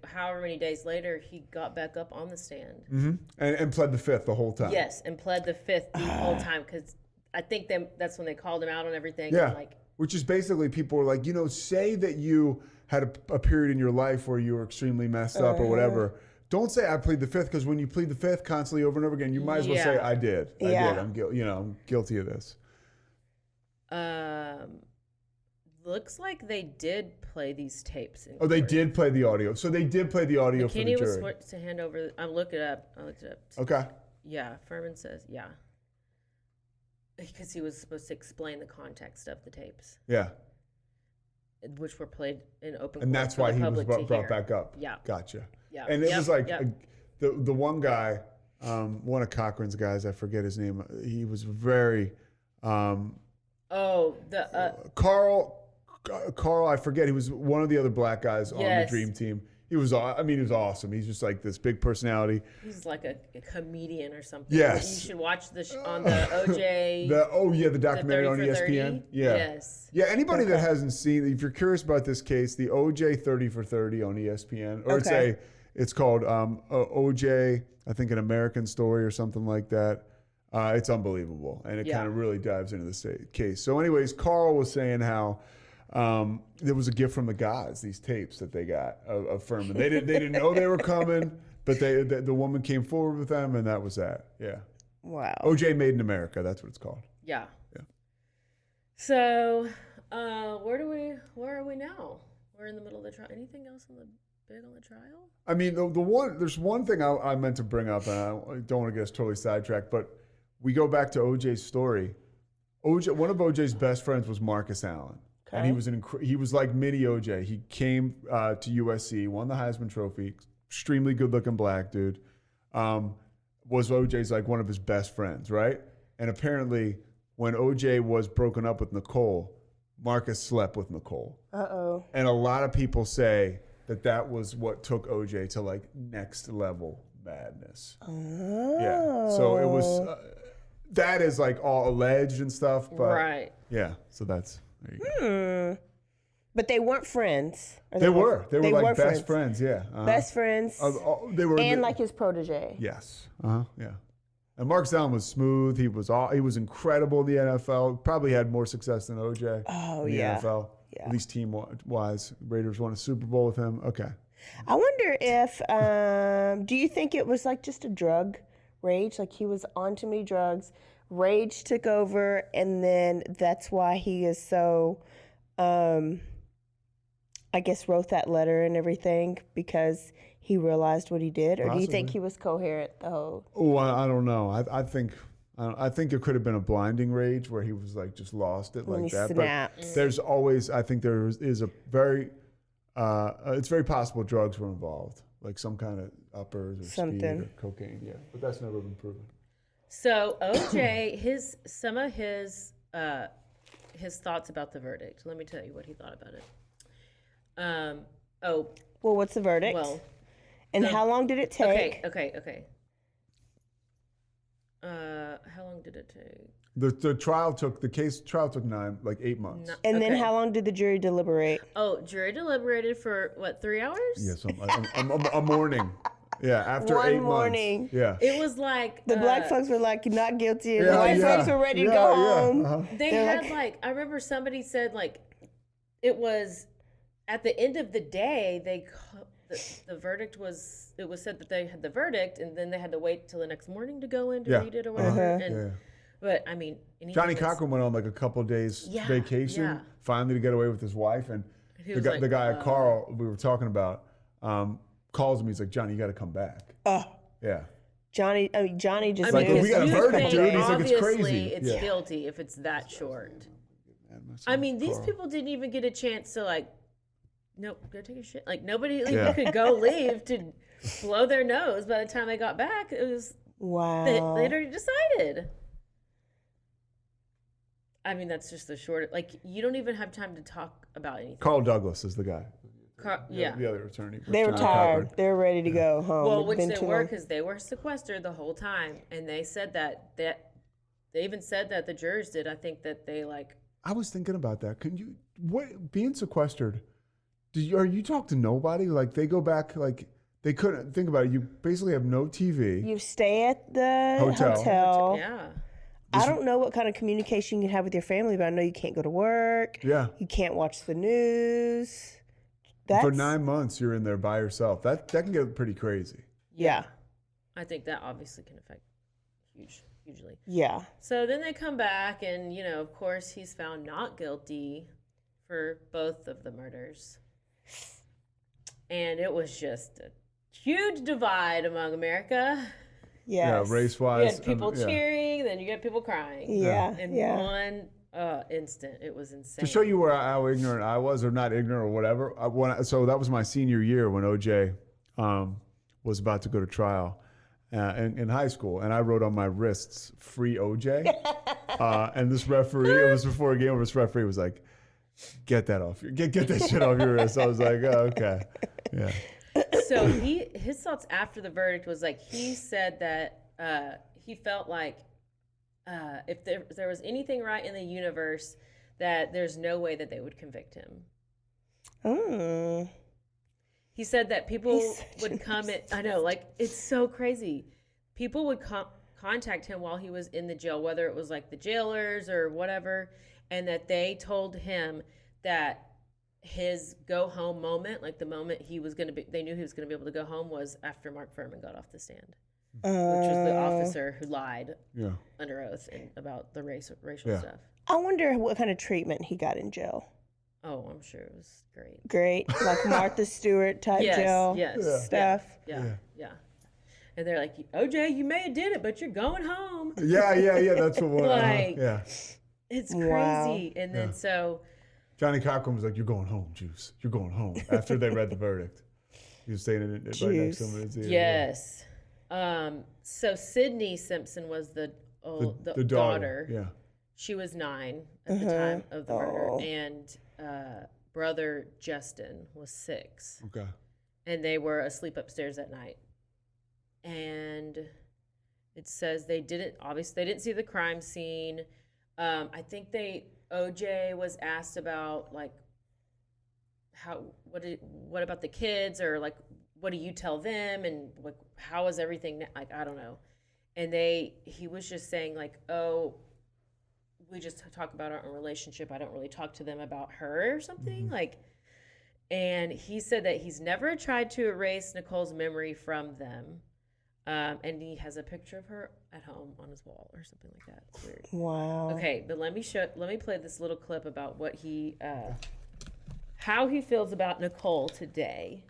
however many days later, he got back up on the stand. And pled the fifth the whole time. Yes, and pled the fifth the whole time, because I think that's when they called him out on everything. Yeah, and like, which is basically people were like, you know, say that you had a period in your life where you were extremely messed up or whatever. Don't say I plead the fifth, because when you plead the fifth constantly over and over again, you might as well say I did. I'm guilty of this. Looks like they did play these tapes. They did play the audio. So they did play the audio for the jury. McKinney was to hand over. I looked it up. Okay. Yeah, Furman says because he was supposed to explain the context of the tapes. Yeah. Which were played in open court. And that's why he was brought back up. Yeah. Gotcha. Yeah. And it was like the one guy, one of Cochran's guys, I forget his name. He was very. Carl, I forget. He was one of the other black guys on the Dream Team. He was awesome. He's just like this big personality. He's like a comedian or something. Yes. You should watch this on the OJ. The documentary on ESPN. Yeah. Yes. Yeah, anybody that hasn't seen, if you're curious about this case, the OJ 30 for 30 on ESPN, or it's called OJ, I think an American Story or something like that. It's unbelievable, and it kind of really dives into the case. So anyways, Carl was saying how there was a gift from the gods, these tapes that they got of Furman. They didn't know they were coming, but the woman came forward with them, and that was that. Yeah. Wow. OJ Made in America, that's what it's called. Yeah. Yeah. So where are we now? We're in the middle of the trial. Anything else on the big on the trial? I mean, there's one thing I meant to bring up, and I don't want to get us totally sidetracked, but we go back to OJ's story. One of OJ's best friends was Marcus Allen. Okay. And he was like mini OJ. He came to USC, won the Heisman Trophy, extremely good-looking black dude. Was OJ's like one of his best friends, right? And apparently, when OJ was broken up with Nicole, Marcus slept with Nicole. Uh-oh. And a lot of people say that was what took OJ to like next level madness. Oh. Yeah. So it was, that is like all alleged and stuff. But Right. yeah. So that's, there you go. But they weren't friends. Or They were like were best friends. Yeah. Best friends. They were. And like his protege. Yes. Yeah. And Marcus Allen was smooth. He was incredible in the NFL. Probably had more success than OJ. Oh, in the yeah. NFL. Yeah. At least team-wise. Raiders won a Super Bowl with him. Okay. I wonder if, do you think it was like just a drug rage? Like he was on too many drugs, rage took over, and then that's why he is so, I guess, wrote that letter and everything because he realized what he did? Or do you think he was coherent the whole? Oh, I don't know. I think it could have been a blinding rage where he was like just lost it like that. Snapped. But there's always, I think there is a very, it's very possible drugs were involved, like some kind of uppers or speed or cocaine. Yeah, but that's never been proven. So OJ, some of his thoughts about the verdict. Let me tell you what he thought about it. Well, what's the verdict? Well, and how long did it take? Okay. How long did it take? The trial took 8 months. And then how long did the jury deliberate? Oh, jury deliberated for what, 3 hours? Yes, a morning. Yeah, after 8 months. morning. Yeah. It was like The black folks were like, not guilty. And the white folks were ready to go home. They had I remember somebody said it was at the end of the day, the verdict was, it was said that they had the verdict and then they had to wait till the next morning to go in to read it or whatever. But I mean, Johnny Cochran went on like a couple of days vacation, finally to get away with his wife. And the guy Carl we were talking about calls me. He's like, Johnny, you got to come back. Yeah. Johnny just like, knew. we got a verdict, dude. He's like, it's crazy. Obviously, it's guilty if it's that short. I mean, these people didn't even get a chance to nope, go take a shit. Like nobody could go leave to blow their nose. By the time they got back, it was they'd already decided. I mean, that's just the short. You don't even have time to talk about anything. Carl Douglas is the guy. The other attorney. They were tired. They were ready to go home. Well, which they were because they were sequestered the whole time, and they said that they even said that the jurors did. I think that they I was thinking about that. Being sequestered? Are you talk to nobody? They go back, they couldn't think about it. You basically have no TV. You stay at the hotel. Yeah. I don't know what kind of communication you can have with your family, but I know you can't go to work. Yeah. You can't watch the news. For 9 months, you're in there by yourself. That can get pretty crazy. Yeah. I think that obviously can affect hugely. Yeah. So then they come back, and of course, he's found not guilty for both of the murders. And it was just a huge divide among America. Yes. Yeah, race-wise. You had people cheering, then you get people crying. Yeah. In one instant, it was insane. To show you how ignorant I was, or not ignorant or whatever. So that was my senior year when OJ was about to go to trial in high school, and I wrote on my wrists, "Free OJ." And this referee, it was before a game, this referee was like, "Get that off get that shit off your wrist." I was like, "Oh, okay, yeah." So his thoughts after the verdict was he said that he felt like if there was anything right in the universe, that there's no way that they would convict him. Oh. He said that people would come in. I know, it's so crazy. People would contact him while he was in the jail, whether it was the jailers or whatever, and that they told him that his go home moment, the moment they knew he was going to be able to go home, was after Mark Furman got off the stand, which was the officer who lied under oath about the racial stuff. I wonder what kind of treatment he got in jail. Oh, I'm sure it was great. Great, like Martha Stewart type gel stuff. Yeah. And they're like, OJ, you may have did it, but you're going home. Yeah. That's what. Like, yeah. It's crazy. Wow. And then so Johnny Cochran was like, "You're going home, Juice. You're going home." After they read the verdict, he was saying it right next to him in his ear. Yes. So Sydney Simpson was the daughter. Yeah. She was 9 at the time of the murder, and brother Justin was 6. Okay. And they were asleep upstairs that night. And it says they didn't see the crime scene. I think OJ was asked about like what about the kids, or like what do you tell them, and like how is everything, like I don't know. And he was just saying like, oh, we just talk about our own relationship. I don't really talk to them about her or something. Like, and he said that he's never tried to erase Nicole's memory from them. And he has a picture of her at home on his wall or something like that. It's weird. Wow. Okay, but let me play this little clip about what how he feels about Nicole today.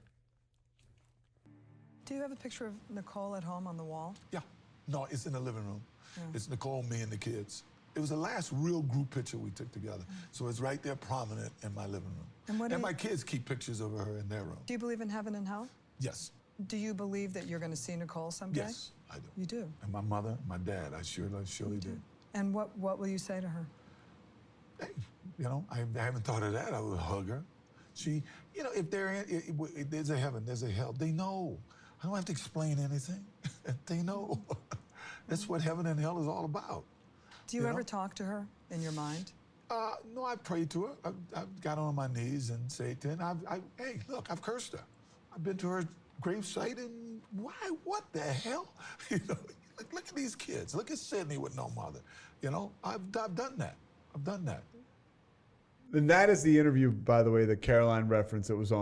Do you have a picture of Nicole at home on the wall? Yeah. No, it's in the living room. Yeah. It's Nicole, me, and the kids. It was the last real group picture we took together. So it's right there prominent in my living room. And my kids keep pictures of her in their room. Do you believe in heaven and hell? Yes. Do you believe that you're going to see Nicole someday? Yes, I do. You do? And my mother, my dad, I surely do. And what will you say to her? Hey, I haven't thought of that. I would hug her. She, if there's a heaven, there's a hell. They know. I don't have to explain anything. They know. That's what heaven and hell is all about. Do you ever talk to her in your mind? No, I prayed to her. I've got on my knees and said to her, hey, look, I've cursed her. I've been to her gravesite, and why? What the hell? Look at these kids. Look at Sydney with no mother. I've done that. I've done that. And that is the interview, by the way, that Caroline referenced. It was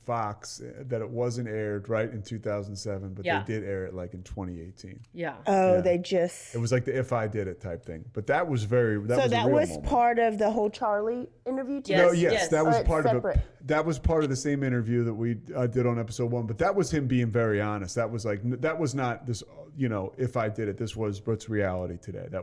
Fox, that it wasn't aired right in 2007, but they did air it like in 2018. Yeah. Oh, they just. It was like the "If I Did It" type thing, but that was that was part of the whole Charlie interview too. Yes, that was part separate. of it. That was part of the same interview that we did on episode 1. But that was him being very honest. That was not this. If I did it, this was what's reality today. That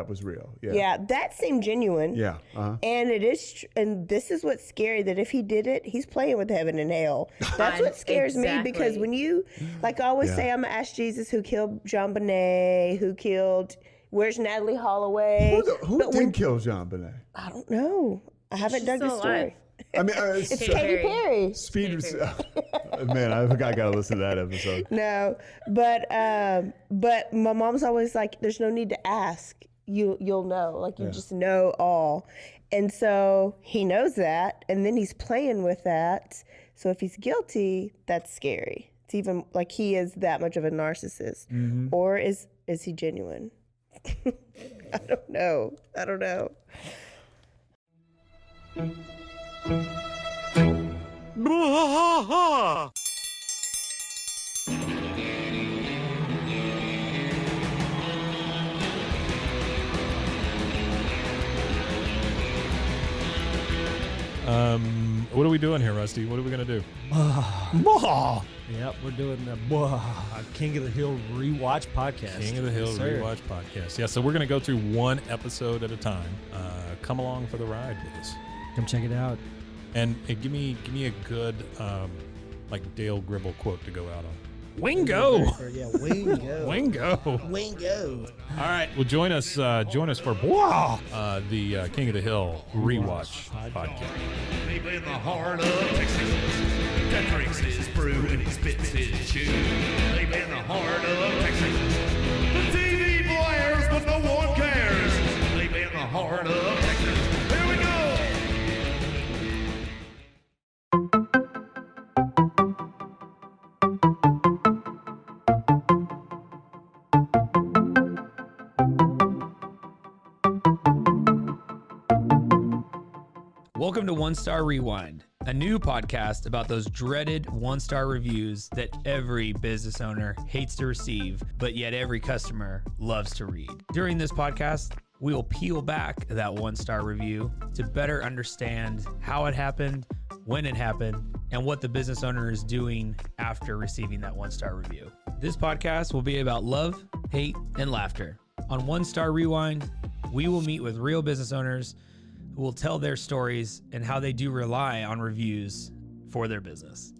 was real. Yeah, that seemed genuine. Yeah. And it is, and this is what's scary, that if he did it, he's playing with heaven and hell. That's what scares me, because when you, like I always say, I'm gonna ask Jesus who killed Jean Bonnet, where's Natalie Holloway? Who did kill Jean Bonnet? I don't know. I haven't dug the story. I mean, it's Katy Perry. Man, I gotta listen to that episode. No, but my mom's always like, "There's no need to ask. You'll know. Like you just know all." And so he knows that, and then he's playing with that. So if he's guilty, that's scary. It's even like he is that much of a narcissist, or is he genuine? I don't know. What are we doing here, Rusty? What are we gonna do? Yep, we're doing the King of the Hill rewatch podcast. King of the Hill rewatch podcast. Yeah, so we're gonna go through one episode at a time. Come along for the ride with us. Come check it out. And give me a good like Dale Gribble quote to go out on. Wingo. Yeah, Wingo. Wingo. All right, well join us for the King of the Hill rewatch podcast. Deep in the heart of Texas, that drinks his brew and he spits his chew. Deep in the heart of Texas, the TV blares but no one cares. Deep in the heart of Texas, here we go. Welcome to One Star Rewind, a new podcast about those dreaded one-star reviews that every business owner hates to receive, but yet every customer loves to read. During this podcast, We'll peel back that 1-star review to better understand how it happened, when it happened, and what the business owner is doing after receiving that 1-star review. This podcast will be about love, hate, and laughter. On 1-Star Rewind, we will meet with real business owners who will tell their stories and how they do rely on reviews for their business.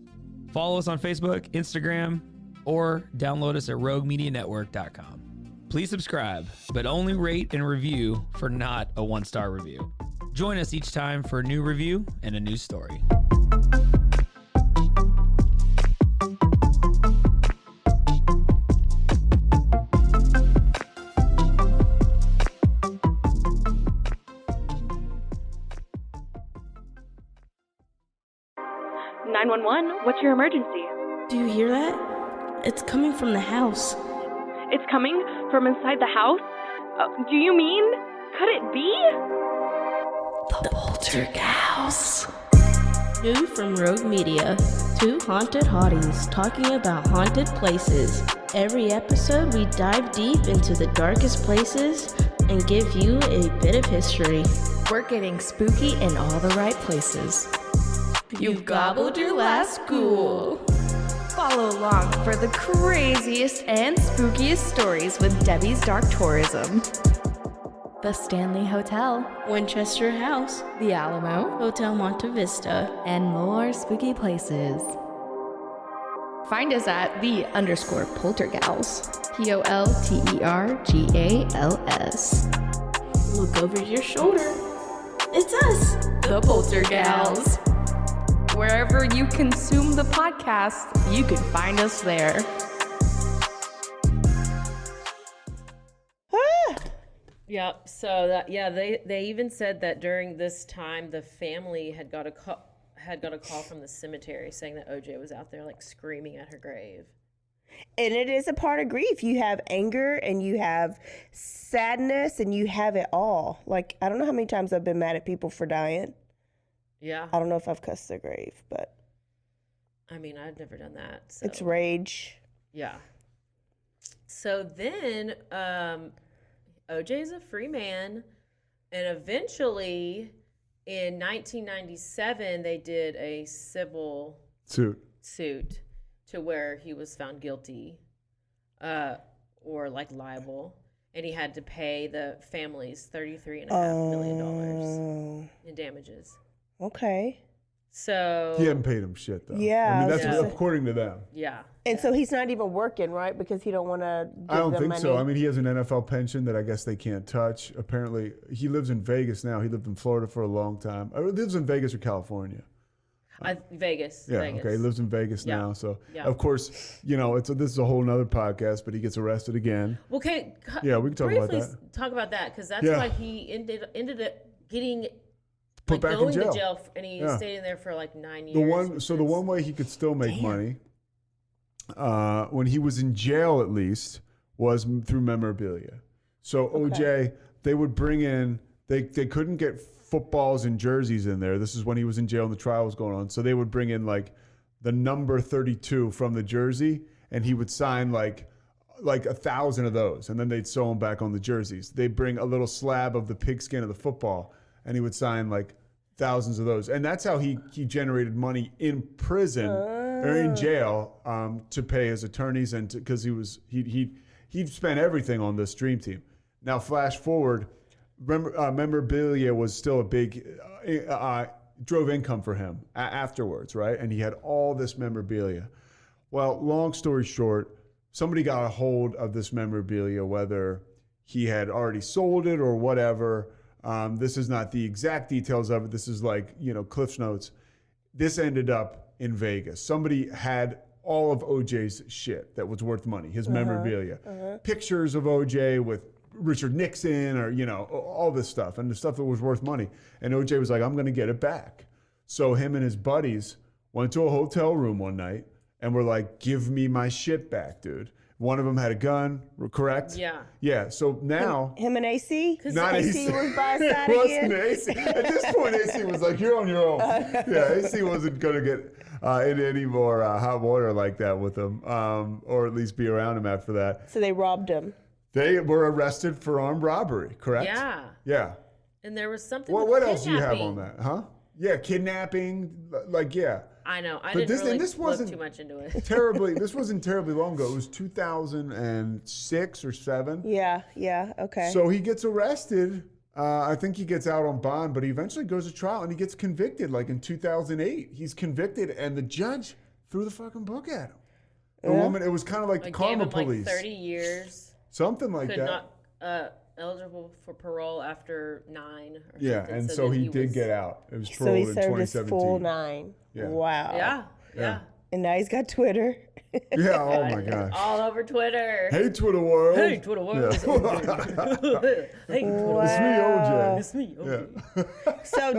Follow us on Facebook, Instagram, or download us at roguemedianetwork.com. Please subscribe, but only rate and review for not a 1-star review. Join us each time for a new review and a new story. What's your emergency? Do you hear that? It's coming from the house. It's coming from inside the house? Do you mean? Could it be? The Poltergeist. New from Rogue Media. Two haunted hotties talking about haunted places. Every episode we dive deep into the darkest places and give you a bit of history. We're getting spooky in all the right places. You've gobbled your last ghoul. Follow along for the craziest and spookiest stories with Debbie's Dark Tourism. The Stanley Hotel, Winchester House, The Alamo, Hotel Monte Vista, and more spooky places. Find us at _Poltergals. POLTERGALS. Look over your shoulder. It's us, the Poltergals. Wherever you consume the podcast, you can find us there. Yep. So that they even said that during this time the family had got a call from the cemetery saying that OJ was out there like screaming at her grave. And it is a part of grief. You have anger and you have sadness and you have it all. Like, I don't know how many times I've been mad at people for dying. Yeah. I don't know if I've cussed their grave, but I mean, I've never done that. So. It's rage. Yeah. So then OJ's a free man, and eventually in 1997 they did a civil suit to where he was found guilty or like liable, and he had to pay the families $33.5 million in damages. Okay. So he hadn't paid him shit though. Yeah, I mean that's according to them. Yeah. And so he's not even working, right? Because he don't want to. I don't think so. I mean, he has an NFL pension that I guess they can't touch. Apparently, he lives in Vegas now. He lived in Florida for a long time. He lives in Vegas or California. Vegas. Yeah. Vegas. Okay. He lives in Vegas now. So of course, this is a whole nother podcast. But he gets arrested again. Okay. Yeah, we can talk about that. Talk about that because that's why he ended up getting. Put back in jail. To jail, and he stayed in there for like 9 years. The one way he could still make money, when he was in jail at least, was through memorabilia. So OJ, they would bring in, they couldn't get footballs and jerseys in there. This is when he was in jail and the trial was going on. So they would bring in like the number 32 from the jersey, and he would sign like 1,000 of those, and then they'd sew them back on the jerseys. They'd bring a little slab of the pigskin of the football, and he would sign like thousands of those. And that's how he generated money in prison or in jail to pay his attorneys, and because he'd spent everything on this dream team. Now flash forward, memorabilia was still a big drove income for him afterwards, right? And he had all this memorabilia. Well, long story short, somebody got a hold of this memorabilia, whether he had already sold it or whatever. This is not the exact details of it. This is like, Cliff's Notes. This ended up in Vegas. Somebody had all of OJ's shit that was worth money, his memorabilia. Pictures of OJ with Richard Nixon or, all this stuff and the stuff that was worth money. And OJ was like, I'm going to get it back. So him and his buddies went to a hotel room one night and were like, give me my shit back, dude. One of them had a gun, correct? Yeah. Yeah, so now... Him and AC? Not AC was by his side It again? wasn't AC. At this point, AC was like, you're on your own. Yeah, AC wasn't going to get in any more hot water like that with him, or at least be around him after that. So they robbed him. They were arrested for armed robbery, correct? Yeah. Yeah. And there was something. What with else do you have kidnapping. on that? Huh? Yeah, kidnapping. Yeah. I know. I But didn't really this look wasn't too much into it. This wasn't terribly long ago. It was 2006 or 7. Yeah. Okay. So he gets arrested. I think he gets out on bond, but he eventually goes to trial and he gets convicted. Like in 2008, he's convicted, and the judge threw the fucking book at him. The woman. It was kind of like the karma gave him police. like 30 years. Something like Could that. not eligible for parole after 9. Or Yeah, something. and so then he did get out. It was so paroled he in served his 2017. full 9. Yeah. Wow. Yeah. And now he's got Twitter. Yeah, oh my gosh. All over Twitter. Hey, Twitter world. Hey, Twitter world. Yeah. Hey, Twitter world. It's me, OJ. It's me, OJ. Yeah. So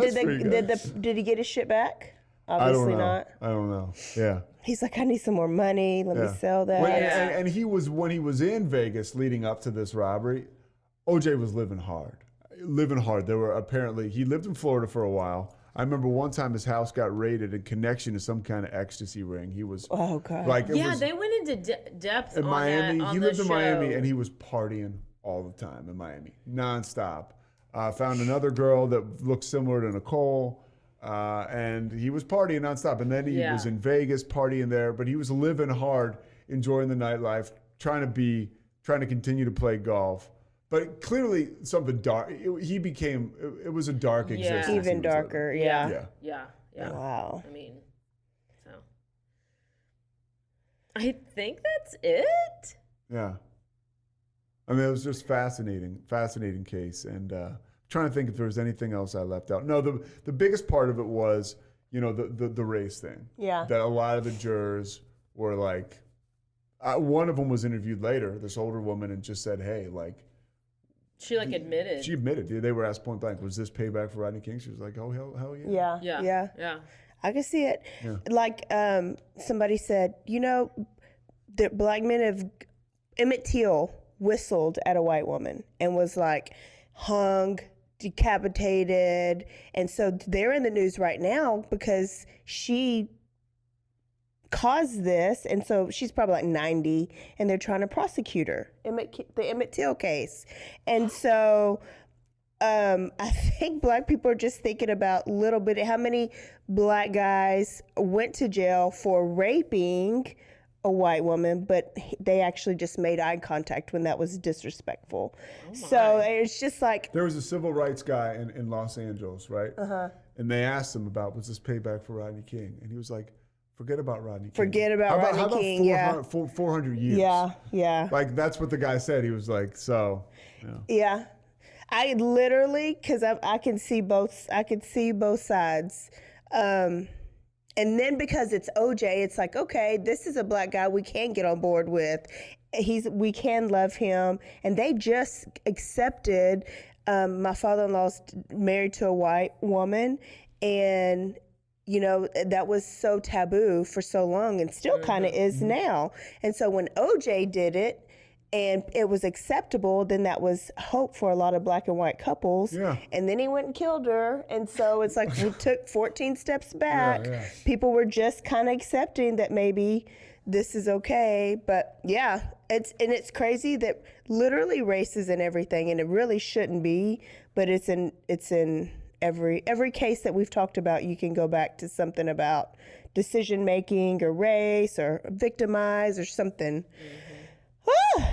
did he get his shit back? Obviously not. I don't know. Yeah. He's like, I need some more money. Let me sell that. And he was, when he was in Vegas leading up to this robbery, OJ was living hard. There were apparently, he lived in Florida for a while. I remember one time his house got raided in connection to some kind of ecstasy ring. He was, oh God, like it was they went into depth in on Miami. That, on he the lived in show. Miami and he was partying all the time in Miami, nonstop. Found another girl that looked similar to Nicole, and he was partying nonstop. And then he was in Vegas partying there, but he was living hard, enjoying the nightlife, trying to continue to play golf. But clearly something dark. It was a dark existence. Even darker. Yeah. Wow. I mean, so I think that's it. Yeah. I mean, it was just fascinating case. And trying to think if there was anything else I left out. No, the biggest part of it was, the race thing. Yeah. That a lot of the jurors were like, one of them was interviewed later, this older woman, and just said, hey, like, she admitted. She admitted. They were asked point blank, was this payback for Rodney King? She was like, oh, hell yeah. Yeah. I can see it. Yeah. Like somebody said, the black men have, Emmett Till whistled at a white woman and was like hung, decapitated. And so they're in the news right now because she caused this, and so she's probably like 90, and they're trying to prosecute her, the Emmett Till case. And so I think black people are just thinking about little bit how many black guys went to jail for raping a white woman, but they actually just made eye contact when that was disrespectful. So it's just like, there was a civil rights guy in Los Angeles, right? And they asked him about, was this payback for Rodney King? And he was like, forget about Rodney King. Forget about Rodney King, 400 years. Yeah. Like, that's what the guy said. He was like, so. Yeah. I literally, because I can see both sides. And then because it's OJ, it's like, okay, this is a black guy we can get on board with. We can love him. And they just accepted, my father-in-law's married to a white woman, and that was so taboo for so long and still kind of is now. And so when OJ did it and it was acceptable, then that was hope for a lot of black and white couples. Yeah. And then he went and killed her. And so it's like we took 14 steps back. Yeah. People were just kind of accepting that maybe this is okay. But yeah, it's crazy that literally race is in everything, and it really shouldn't be, but it's in every case that we've talked about. You can go back to something about decision making or race or victimize or something.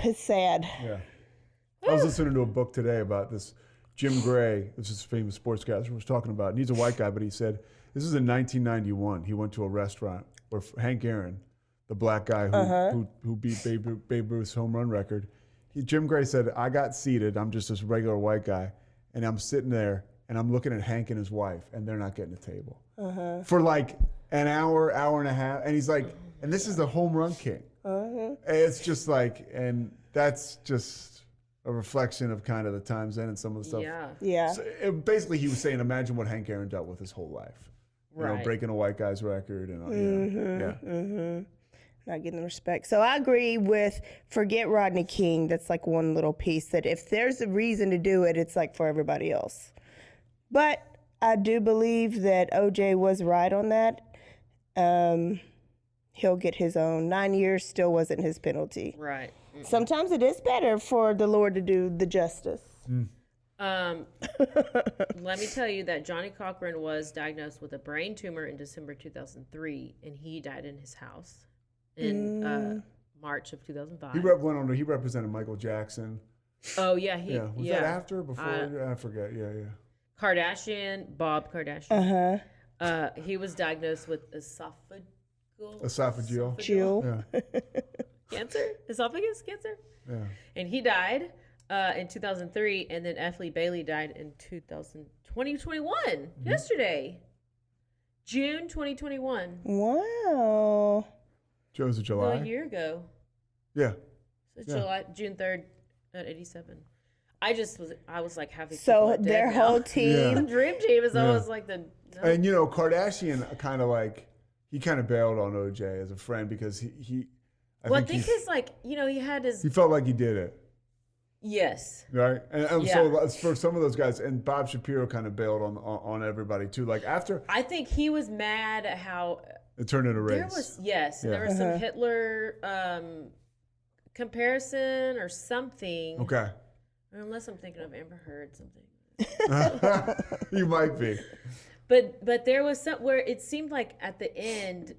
It's sad. Yeah. I was listening to a book today about this Jim Gray, this is a famous sportscaster, was talking about, and he's a white guy, but he said, this is in 1991. He went to a restaurant where Hank Aaron, the black guy who beat Babe Ruth's home run record, Jim Gray said, I got seated, I'm just this regular white guy, and I'm sitting there, and I'm looking at Hank and his wife, and they're not getting a table. For like an hour and a half. And he's like, and this is the home run king. And it's just like, and that's just a reflection of kind of the times then and some of the stuff. Yeah. So basically, he was saying, imagine what Hank Aaron dealt with his whole life. You know, breaking a white guy's record. And Not getting the respect. So I agree with forget Rodney King. That's like one little piece that if there's a reason to do it, it's like for everybody else. But I do believe that OJ was right on that. he'll get his own. 9 years still wasn't his penalty. Right. Sometimes it is better for the Lord to do the justice. Let me tell you that Johnny Cochran was diagnosed with a brain tumor in December 2003, and he died in his house in March of 2005. He represented Michael Jackson. Oh yeah, Was that after or before? I forget. Yeah. Bob Kardashian. He was diagnosed with esophageal cancer, esophagus cancer. Yeah. And he died in 2003, and then F. Lee Bailey died in 2021, yesterday, June 2021. Wow. Was it July? A year ago. Yeah. So June 3rd at 87. I was like having so their whole team, the dream team is almost like the. No. And Kardashian kind of bailed on OJ as a friend because he. I think his he had his. He felt like he did it. Yes. Right, and so for some of those guys, and Bob Shapiro kind of bailed on everybody too. Like after. I think he was mad at how. It turned into a race. There was some Hitler comparison or something. Okay. Unless I'm thinking of Amber Heard something. You might be. But there was some where it seemed like at the end,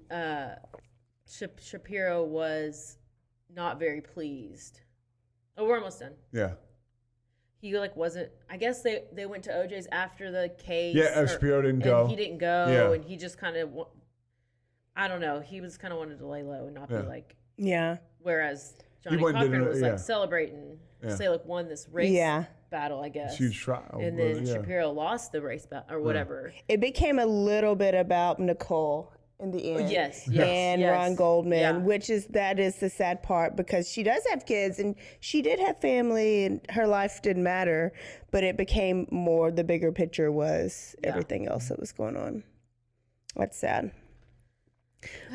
Shapiro was not very pleased. Oh, we're almost done. Yeah. He wasn't. I guess they went to OJ's after the case. Yeah, Shapiro didn't go. He didn't go, and he just kind of. I don't know. He was kind of wanted to lay low and not be like. Yeah. Whereas Johnny Cochran was celebrating. Say won this race battle, I guess. Huge trial. And then Shapiro lost the race battle or whatever. It became a little bit about Nicole in the end. Yes. And Ron Goldman, which is the sad part because she does have kids and she did have family and her life didn't matter, but it became more the bigger picture was everything else that was going on. That's sad.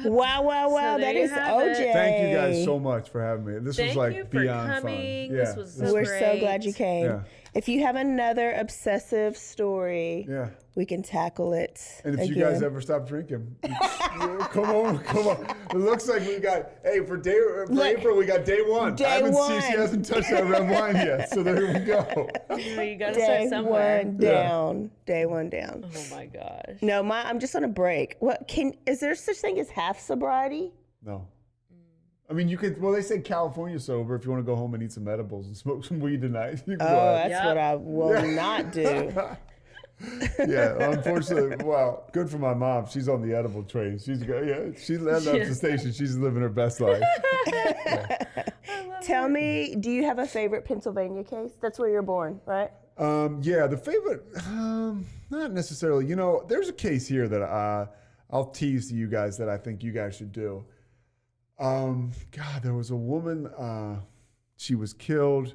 Wow. So that is OJ. Thank you guys so much for having me. This was Thank you for beyond coming. fun. This was so We're great. so glad you came. Yeah. If you have another obsessive story, we can tackle it. And if you guys ever stop drinking, come on. It looks like we got, for April, we got day one. She hasn't touched that red wine yet, so there we go. You got to start somewhere. Day one down. Oh my gosh. No, I'm just on a break. Is there such thing as half sobriety? No. I mean, you could. Well, they say California sober if you want to go home and eat some edibles and smoke some weed tonight. That's what I will not do. Yeah, unfortunately, well, good for my mom. She's on the edible train. She left up the station. She's living her best life. Tell me, do you have a favorite Pennsylvania case? That's where you're born, right? The favorite, not necessarily. There's a case here that I'll tease to you guys that I think you guys should do. There was a woman, she was killed.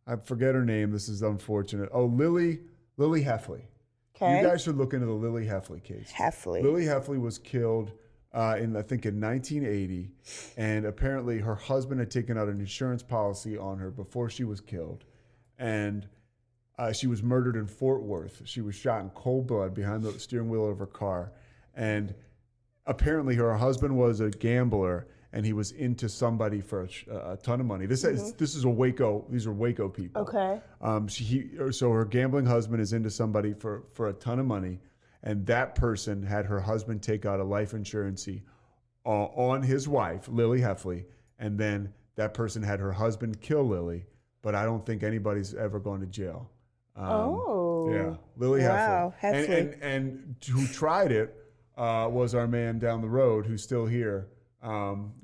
I forget her name. This is unfortunate. Oh, Lily Heffley. Okay. You guys should look into the Lily Heffley case. Lily Heffley was killed in 1980, and apparently her husband had taken out an insurance policy on her before she was killed, and she was murdered in Fort Worth. She was shot in cold blood behind the steering wheel of her car, and apparently her husband was a gambler. And he was into somebody for a ton of money. This is a Waco. These are Waco people. Okay. So her gambling husband is into somebody for a ton of money, and that person had her husband take out a life insurance on his wife, Lily Heffley, and then that person had her husband kill Lily. But I don't think anybody's ever gone to jail. Yeah, Lily Heffley. And who tried it was our man down the road who's still here.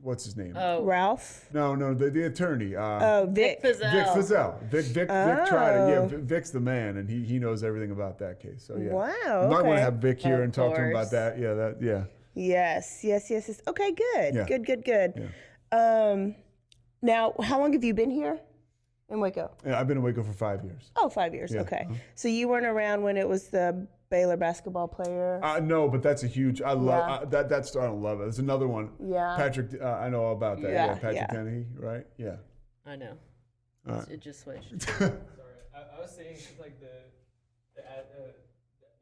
What's his name? Oh, Ralph? No, the attorney. Vic Fizell. Vic Fizell. Vic tried it. Yeah, Vic's the man, and he knows everything about that case. So yeah. Wow. You might want to have Vic here Of and talk to him course. about that. Yeah, Yes. Okay, good. Yeah. Good. Yeah. Now, how long have you been here in Waco? Yeah, I've been in Waco for 5 years. Oh, 5 years. Yeah. Okay. So you weren't around when it was the Baylor basketball player? No, but that's a huge. I love that. I don't love it. There's another one. Yeah. Patrick, I know all about that. Yeah, Patrick Kennedy, right? Yeah. I know. It just switched. Sorry, I was saying like the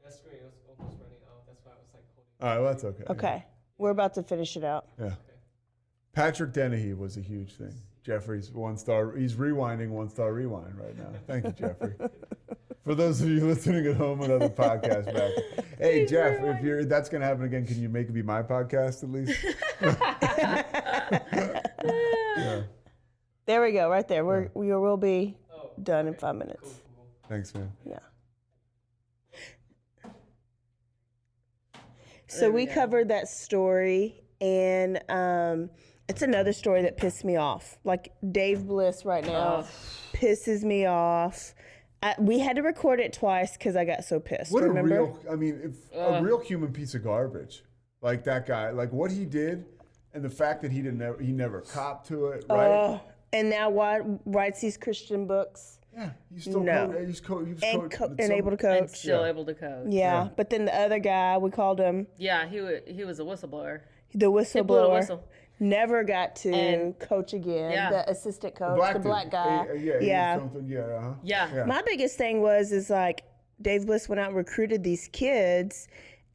escrow was almost running out. That's why I was like holding. All right, well, that's okay. Okay. We're about to finish it out. Yeah. Patrick Dennehy was a huge thing. Jeffrey's 1-star. He's rewinding 1-star rewind right now. Thank you, Jeffrey. For those of you listening at home and other podcasts back. Hey, Jeff, if that's going to happen again, can you make it be my podcast at least? Yeah. There we go, right there. We will be done in 5 minutes. Cool. Thanks, man. Yeah. So we covered that story, and it's another story that pissed me off. Like Dave Bliss right now pisses me off. We had to record it twice because I got so pissed. What remember? a real human piece of garbage. Like that guy, like what he did, and the fact that he never copped to it, right? And now writes these Christian books. Yeah, he's still able to coach. And still able to coach. Yeah, but then the other guy, we called him. Yeah, he was a whistleblower. The whistleblower. He blew a whistle. Never got to coach again. Yeah. The assistant coach, the black guy. Yeah. My biggest thing is like Dave Bliss went out and recruited these kids,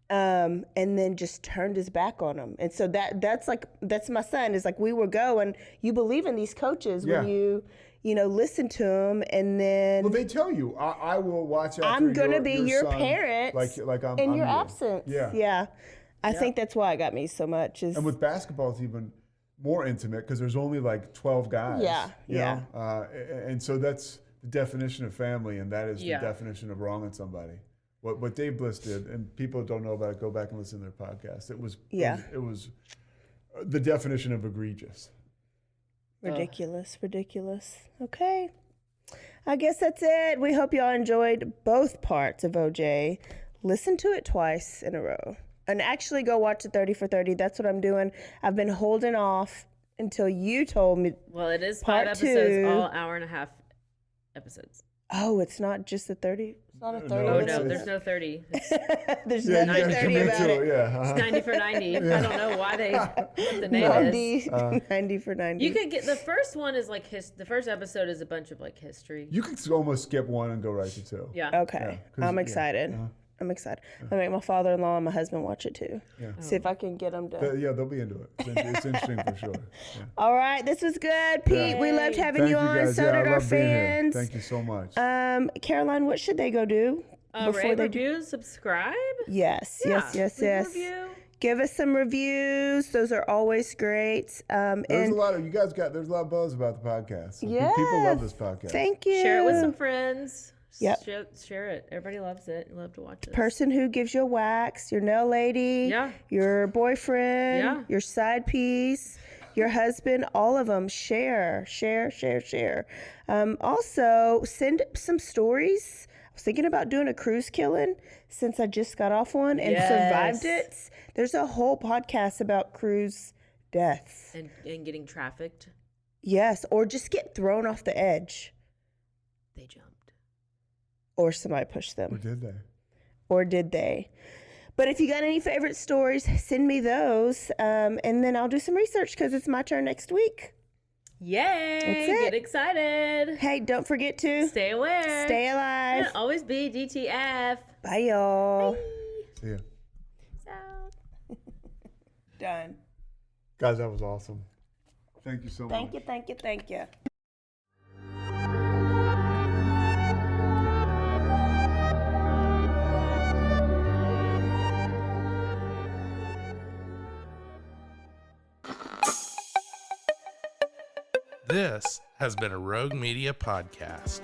and then just turned his back on them. And so that's my son. Is like we will go and you believe in these coaches when you listen to them, and then they tell you I will watch after I'm gonna be your son, parent like I'm in your you. absence. Yeah. I think that's why it got me so much. And with basketball, it's even more intimate because there's only like 12 guys. You know? And so that's the definition of family, and that is the definition of wronging somebody. What Dave Bliss did, and people don't know about it, go back and listen to their podcast. It was the definition of egregious. Ridiculous. Okay. I guess that's it. We hope y'all enjoyed both parts of OJ. Listen to it twice in a row. And actually go watch the 30 for 30. That's what I'm doing. I've been holding off until you told me. Well, it is 5 episodes, all hour and a half episodes. Oh, it's not just the 30? It's not a 30? No, there's no 30. There's nothing 30 about it. It's 90 for 90. I don't know why they what the name is. 90 for 90. You could get, the first one is like, the first episode is a bunch of like history. You could almost skip one and go right to 2. Yeah. Okay. I'm excited. I'm excited. I make my father-in-law and my husband watch it too. Yeah. See if I can get them to. They'll be into it. It's interesting for sure. Yeah. All right, this was good, Pete. We loved having you on. Guys. So did our fans. Thank you so much. Caroline, what should they go do before they review, subscribe? Yes. Review. Give us some reviews. Those are always great. There's a lot of buzz about the podcast. So yeah. People love this podcast. Thank you. Share it with some friends. Yep. Share it. Everybody loves it. Love to watch it. Person who gives you a wax, your nail lady, your boyfriend, your side piece, your husband, all of them. Share. Also, send some stories. I was thinking about doing a cruise killing since I just got off one and survived it. There's a whole podcast about cruise deaths. And getting trafficked. Yes, or just get thrown off the edge. They jumped. Or somebody pushed them. Or did they? But if you got any favorite stories, send me those. And then I'll do some research because it's my turn next week. Yay! That's it. Get excited. Hey, don't forget to stay aware. Stay alive. And always be DTF. Bye, y'all. Bye. See ya. Peace out. Done. Guys, that was awesome. Thank you so much. Thank you. This has been a Rogue Media podcast.